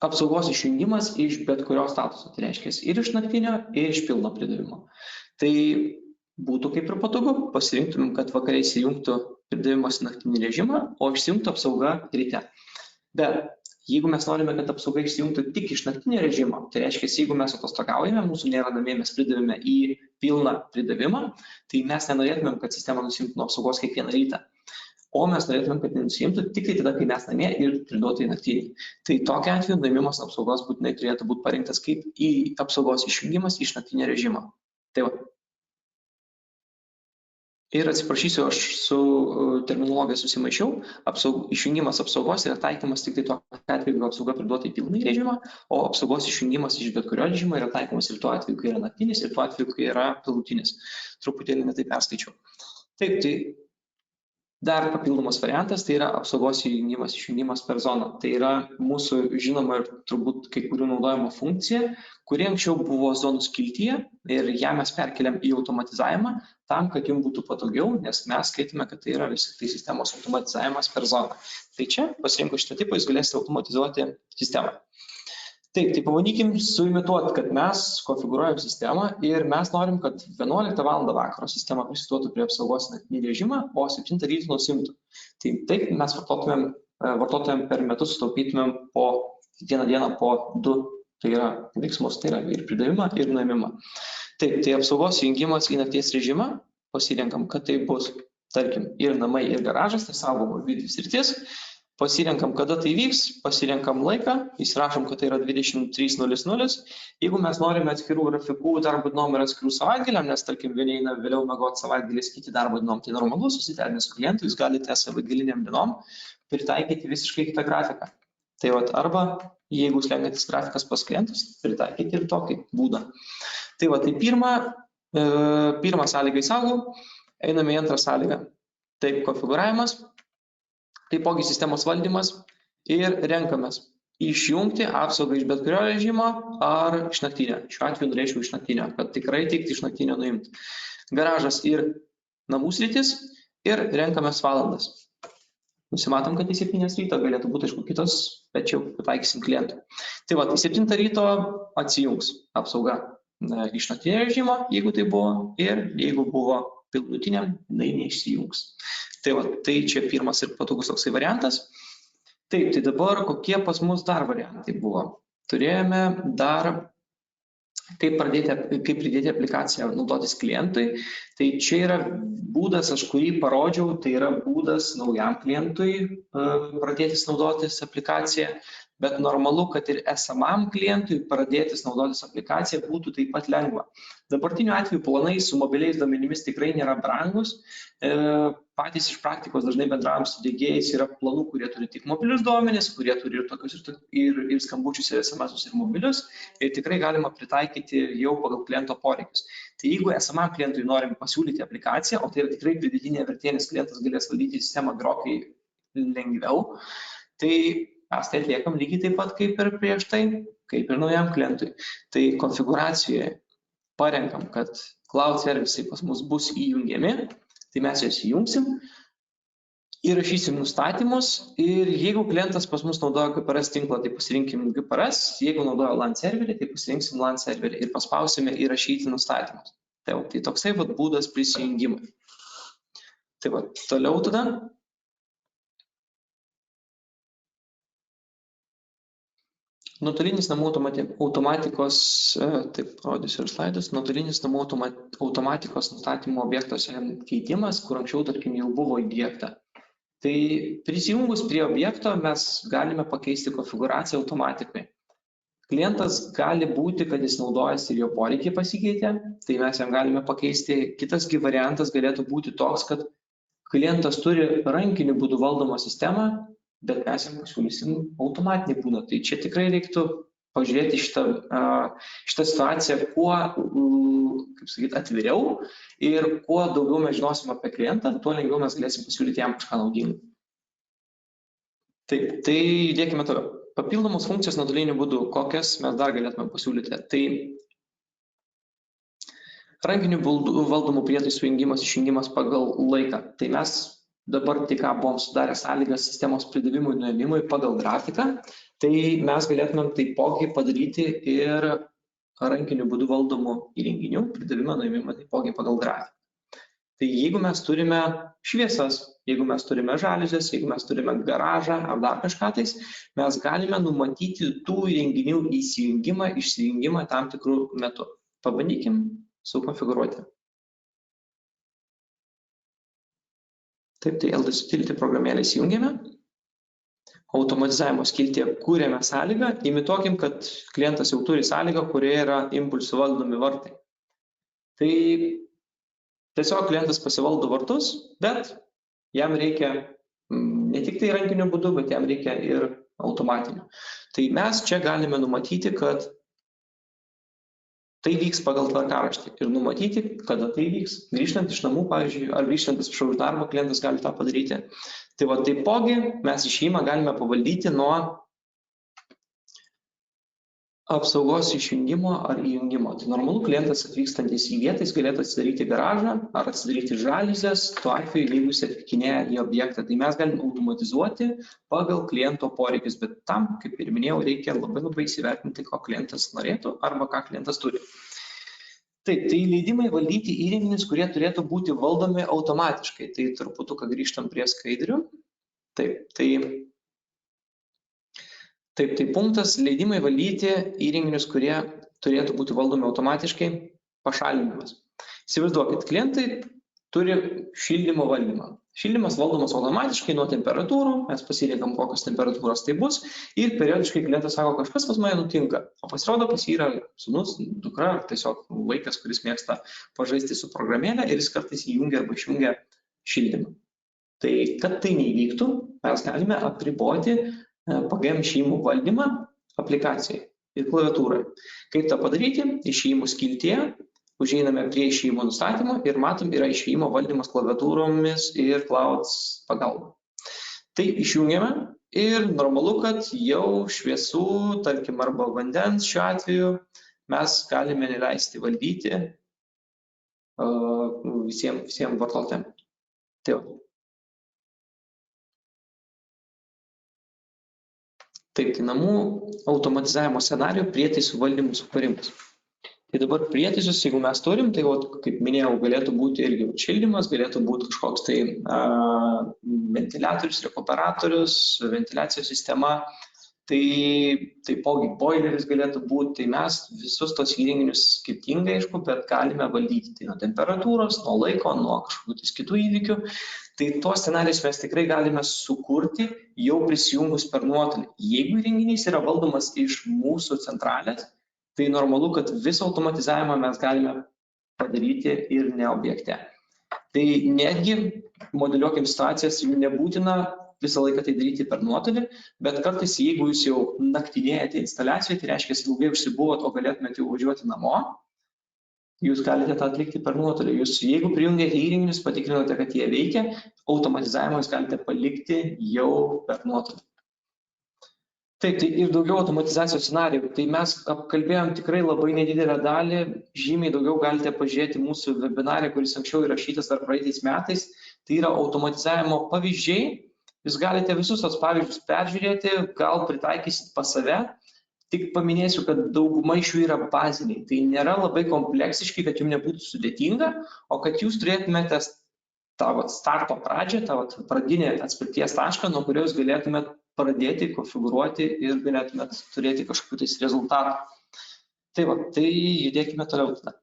apsaugos išjungimas iš bet kurio statuso, tai reiškia ir iš naktinio, ir iš pilno pridavimo. Tai būtų kaip ir patogu, pasirinktumėm, kad vakare įsijungtų pridavimas į naktinį režimą, o išsijungtų apsauga ryte. Bet jeigu mes norime, kad apsauga išsijungtų tik iš naktinio režimo, tai reiškia, jeigu mes atostogaujame, mūsų nėra namie, mes pridavime į pilną pridavimą, tai mes nenorėtumėm, kad sistema nusimtų nuo apsaugos kiekvieną rytą. O mes norėtumėm, kad nenusimtų tik tai tada, kai mes namie ir priduotų į naktinį. Tai tokia atveju nuėmimas apsaugos būtinai turėtų būti parinktas kaip į apsaugos išjungimas iš naktinio režimo. Tai va. Ir atsiprašysiu, aš su terminologija susimaišiau. Išjungimas apsaugos yra taikomas tik tai tuo atveju, jeigu apsauga priduota į pilnąjį režimą, o apsaugos išjungimas iš bet kurio režimo yra taikomas ir tuo atveju, kai yra naktinis, ir tuo atveju, kai yra pilnutinis. Truputėlį netai perskaičiau. Taip, tai dar papildomas variantas, tai yra apsaugos įjungimas, išjungimas per zoną. Tai yra mūsų žinoma ir turbūt kai kurių naudojama funkcija, kuri anksčiau buvo zonų skiltyje ir ją mes perkeliam į automatizavimą tam, kad jums būtų patogiau, nes mes skaitome, kad tai yra vis tik tai sistemos automatizavimas per zoną. Tai čia pasirinkus šitą tipą jūs galėsite automatizuoti sistemą. Taip, tai pabandykim suimituoti, kad mes konfigūruojam sistemą ir mes norim, kad 11 val. Vakaro sistema prisiduotų prie apsaugos naktinį režimą, o 7 ryto nusimtų. Tai taip mes vartotojam per metus sutaupytumėm po kiekvieną dieną po 2, tai yra veiksmus, tai yra ir pridavimą, ir nuėmimą. Taip, tai apsaugos įjungimas į nakties režimą, pasirenkam, kad tai bus, tarkim, ir namai, ir garažas, tai saugoma dvi sritis. Pasirenkam, kada tai vyks, pasirenkam laiką, įsirašom, kad tai yra 23:00. Jeigu mes norime atskirų grafikų darbo dienom ir atskirų savaitgaliam, nes, tarkim, vieni eina vėliau miegoti savaitgaliais, kiti darbo dienom, tai normalu, susiderinę su klientu, jūs galite savaitgaliniam dienom pritaikyti visiškai kitą grafiką. Tai vat, arba, jeigu slengantis grafikas pas klientus, pritaikyti ir tokį būdą. Tai va, tai pirmą sąlygą įsaugau, einame į antrą sąlygą. Taip, konfigūravimas. Taipogi sistemos valdymas ir renkamės išjungti apsaugą iš bet kurio režimo ar iš naktinio. Šiuo atveju norėčiau iš naktinio, kad tikrai tik iš naktinio nuimti. Garažas ir namų sritis ir renkamės valandas. Nusimatom, kad į 7 ryto galėtų būti, aišku, kitos, bet čia pataikysim klientų. Tai va, į 7 ryto atsijungs apsauga iš naktinio režimo, jeigu tai buvo, ir jeigu buvo pilnutiniam, tai neišsijungs. Tai va, tai čia pirmas ir patogus toksai variantas. Taip, tai dabar kokie pas mus dar variantai buvo. Turėjome dar, kaip pridėti aplikaciją naudotis klientui. Tai čia yra būdas, aš kurį parodžiau, tai yra būdas naujam klientui pradėtis naudotis aplikaciją. Bet normalu, kad ir esamam klientui pradėtis naudotis aplikaciją būtų taip pat lengva. Dabartiniu atveju planai su mobiliais duomenimis tikrai nėra brangus. Patys iš praktikos dažnai bendravom su diegėjais, yra planų, kurie turi tik mobilius duomenis, kurie turi ir tokius ir skambučius, ir SMS-us, ir mobilius. Ir tikrai galima pritaikyti jau pagal kliento poreikius. Tai jeigu esamam klientui norim pasiūlyti aplikaciją, o tai yra tikrai pridėtinė vertė, nes klientas galės valdyti sistemą gerokai lengviau, tai mes tai atliekam lygiai taip pat kaip ir prieš tai, kaip ir naujam klientui. Tai konfigūracijoje parenkam, kad cloud servisai pas mus bus įjungiami, tai mes juos įjungsim, įrašysim nustatymus ir jeigu klientas pas mus naudoja GPRS tinklą, tai pasirinkim GPRS, jeigu naudoja LAN serverį, tai pasirinksim LAN serverį ir paspausime įrašyti nustatymus. Tai toksai būdas prisijungimui. Tai va, toliau tada. Nuotolinis namų automatikos, taip, rodysiu ir slaidus, nuotolinis namų automatikos nustatymo objektuose keitimas, kur anksčiau, tarkim, jau buvo įdiegta. Tai prisijungus prie objekto mes galime pakeisti konfigūraciją automatikai. Klientas gali būti, kad jis naudojasi ir jo poreikiai pasikeitė, tai mes jam galime pakeisti. Kitasgi variantas galėtų būti toks, kad klientas turi rankiniu būdu valdomą sistemą, bet mes jam pasiūlysim automatinį būdą. Tai čia tikrai reiktų pažiūrėti šitą situaciją kuo, kaip sakyti, atviriau ir kuo daugiau mes žinosim apie klientą, tuo lengviau mes galėsim pasiūlyti jam kažką naudingo. Taip, tai judėkime toliau. Papildomos funkcijos nuotoliniu būdu, kokias mes dar galėtume pasiūlyti. Tai rankinių valdomų prietaisų jungimas, išjungimas pagal laiką. Tai mes dabar tik ką buvom sudarę sąlygas sistemos pridavimui, nuėmimui pagal grafiką. Tai mes galėtumėm taipogi padaryti ir rankiniu būdu valdomų įrenginių pridavimą, nuėmimą taipogi pagal grafiką. Tai jeigu mes turime šviesas, jeigu mes turime žaliuzes, jeigu mes turime garažą ar dar kažką tais, mes galime numatyti tų įrenginių įsijungimą, išsijungimą tam tikrų metų. Pabandykim sukonfigūruoti. Taip, tai LDC Utility programėlę įsijungėme. Automatizavimo skiltyje kūrėme sąlygą, imituokim, kad klientas jau turi sąlygą, kurioje yra impulsų valdomi vartai. Tai tiesiog klientas pasivaldo vartus, bet jam reikia ne tik tai rankiniu būdu, bet jam reikia ir automatiniu. Tai mes čia galime numatyti, kad tai vyks pagal tvarkaraštį ir numatyti, kada tai vyks. Grįžtant iš namų, pavyzdžiui, ar grįžtant iš darbo, klientas gali tą padaryti. Tai va, taipogi mes išėjimą galime pavaldyti nuo apsaugos išjungimo ar įjungimo. Tai normalu, klientas atvykstantis į vietą, jis galėtų atsidaryti garažą ar atsidaryti žaliuzes, tuo atveju, jeigu jis atvykinėja į objektą. Tai mes galime automatizuoti pagal kliento poreikius, bet tam, kaip ir minėjau, reikia labai įsivertinti, ko klientas norėtų arba ką klientas turi. Taip, tai leidimai valdyti įrenginius, kurie turėtų būti valdomi automatiškai. Tai truputuką grįžtam prie skaidrių. Taip, tai punktas leidimai valdyti įrenginius, kurie turėtų būti valdomi automatiškai, pašalinimas. Įsivaizduokit, klientai turi šildymo valdymą. Šildymas valdomas automatiškai nuo temperatūrų, mes pasirinkam, kokios temperatūros tai bus ir periodiškai klientas sako, kažkas pas mane nutinka. O pasirodo, pas jį yra sūnus, dukra ar tiesiog vaikas, kuris mėgsta pažaisti su programėlė ir jis kartais įjungia arba išjungia šildymą. Tai kad tai neįvyktų, mes galime apriboti PGM išėjimų valdymą aplikacijai ir klaviatūrai. Kaip tą padaryti? Išėjimų skiltyje užeiname prie išėjimo nustatymo ir matom, yra išėjimo valdymas klaviatūromis ir clouds pagalba. Tai išjungiame ir normalu, kad jau šviesų, tarkim, arba vandens šiuo atveju mes galime neleisti valdyti visiems vartotojams. Taip, tai namų automatizavimo scenarijų prietaisų valdymų sukūrimas. Tai dabar prietaisus, jeigu mes turim, tai, kaip minėjau, galėtų būti irgi šildymas, galėtų būti kažkoks tai ventiliatorius, rekuperatorius, ventiliacijos sistema, tai taipogi boileris galėtų būti, tai mes visus tos įrenginius skirtingai, aišku, bet galime valdyti tai nuo temperatūros, nuo laiko, nuo kažkokių kitų įvykių. Tai tuos scenarijus mes tikrai galime sukurti jau prisijungus per nuotolį. Jeigu įrenginys yra valdomas iš mūsų centralės, tai normalu, kad visą automatizavimą mes galime padaryti ir ne objekte. Tai netgi modeliuokim situacijas, jų nebūtina visą laiką tai daryti per nuotolį, bet kartais, jeigu jūs jau naktinėjate instaliacijoje, tai reiškia, ilgai užsibuvot, o galėtumėte jau važiuoti namo, jūs galite tą atlikti per nuotolį. Jūs, jeigu prijungėte įrenginius, patikrinote, kad jie veikia, automatizavimą jūs galite palikti jau per nuotolį. Taip, tai ir daugiau automatizacijos scenarijų. Tai mes apkalbėjom tikrai labai nedidelę dalį, žymiai daugiau galite pažiūrėti mūsų webinarį, kuris anksčiau įrašytas dar praeitais metais. Tai yra automatizavimo pavyzdžiai. Jūs galite visus tos pavyzdžius peržiūrėti, gal pritaikysit pas save. Tik paminėsiu, kad dauguma iš jų yra baziniai. Tai nėra labai kompleksiški, kad jums nebūtų sudėtinga, o kad jūs turėtumėte tą starto pradžią, tą pradinę atspirties tašką, nuo kurios galėtumėte pradėti, konfigūruoti ir galėtumėte turėti kažkokių tais rezultatų. Tai judėkime toliau tada.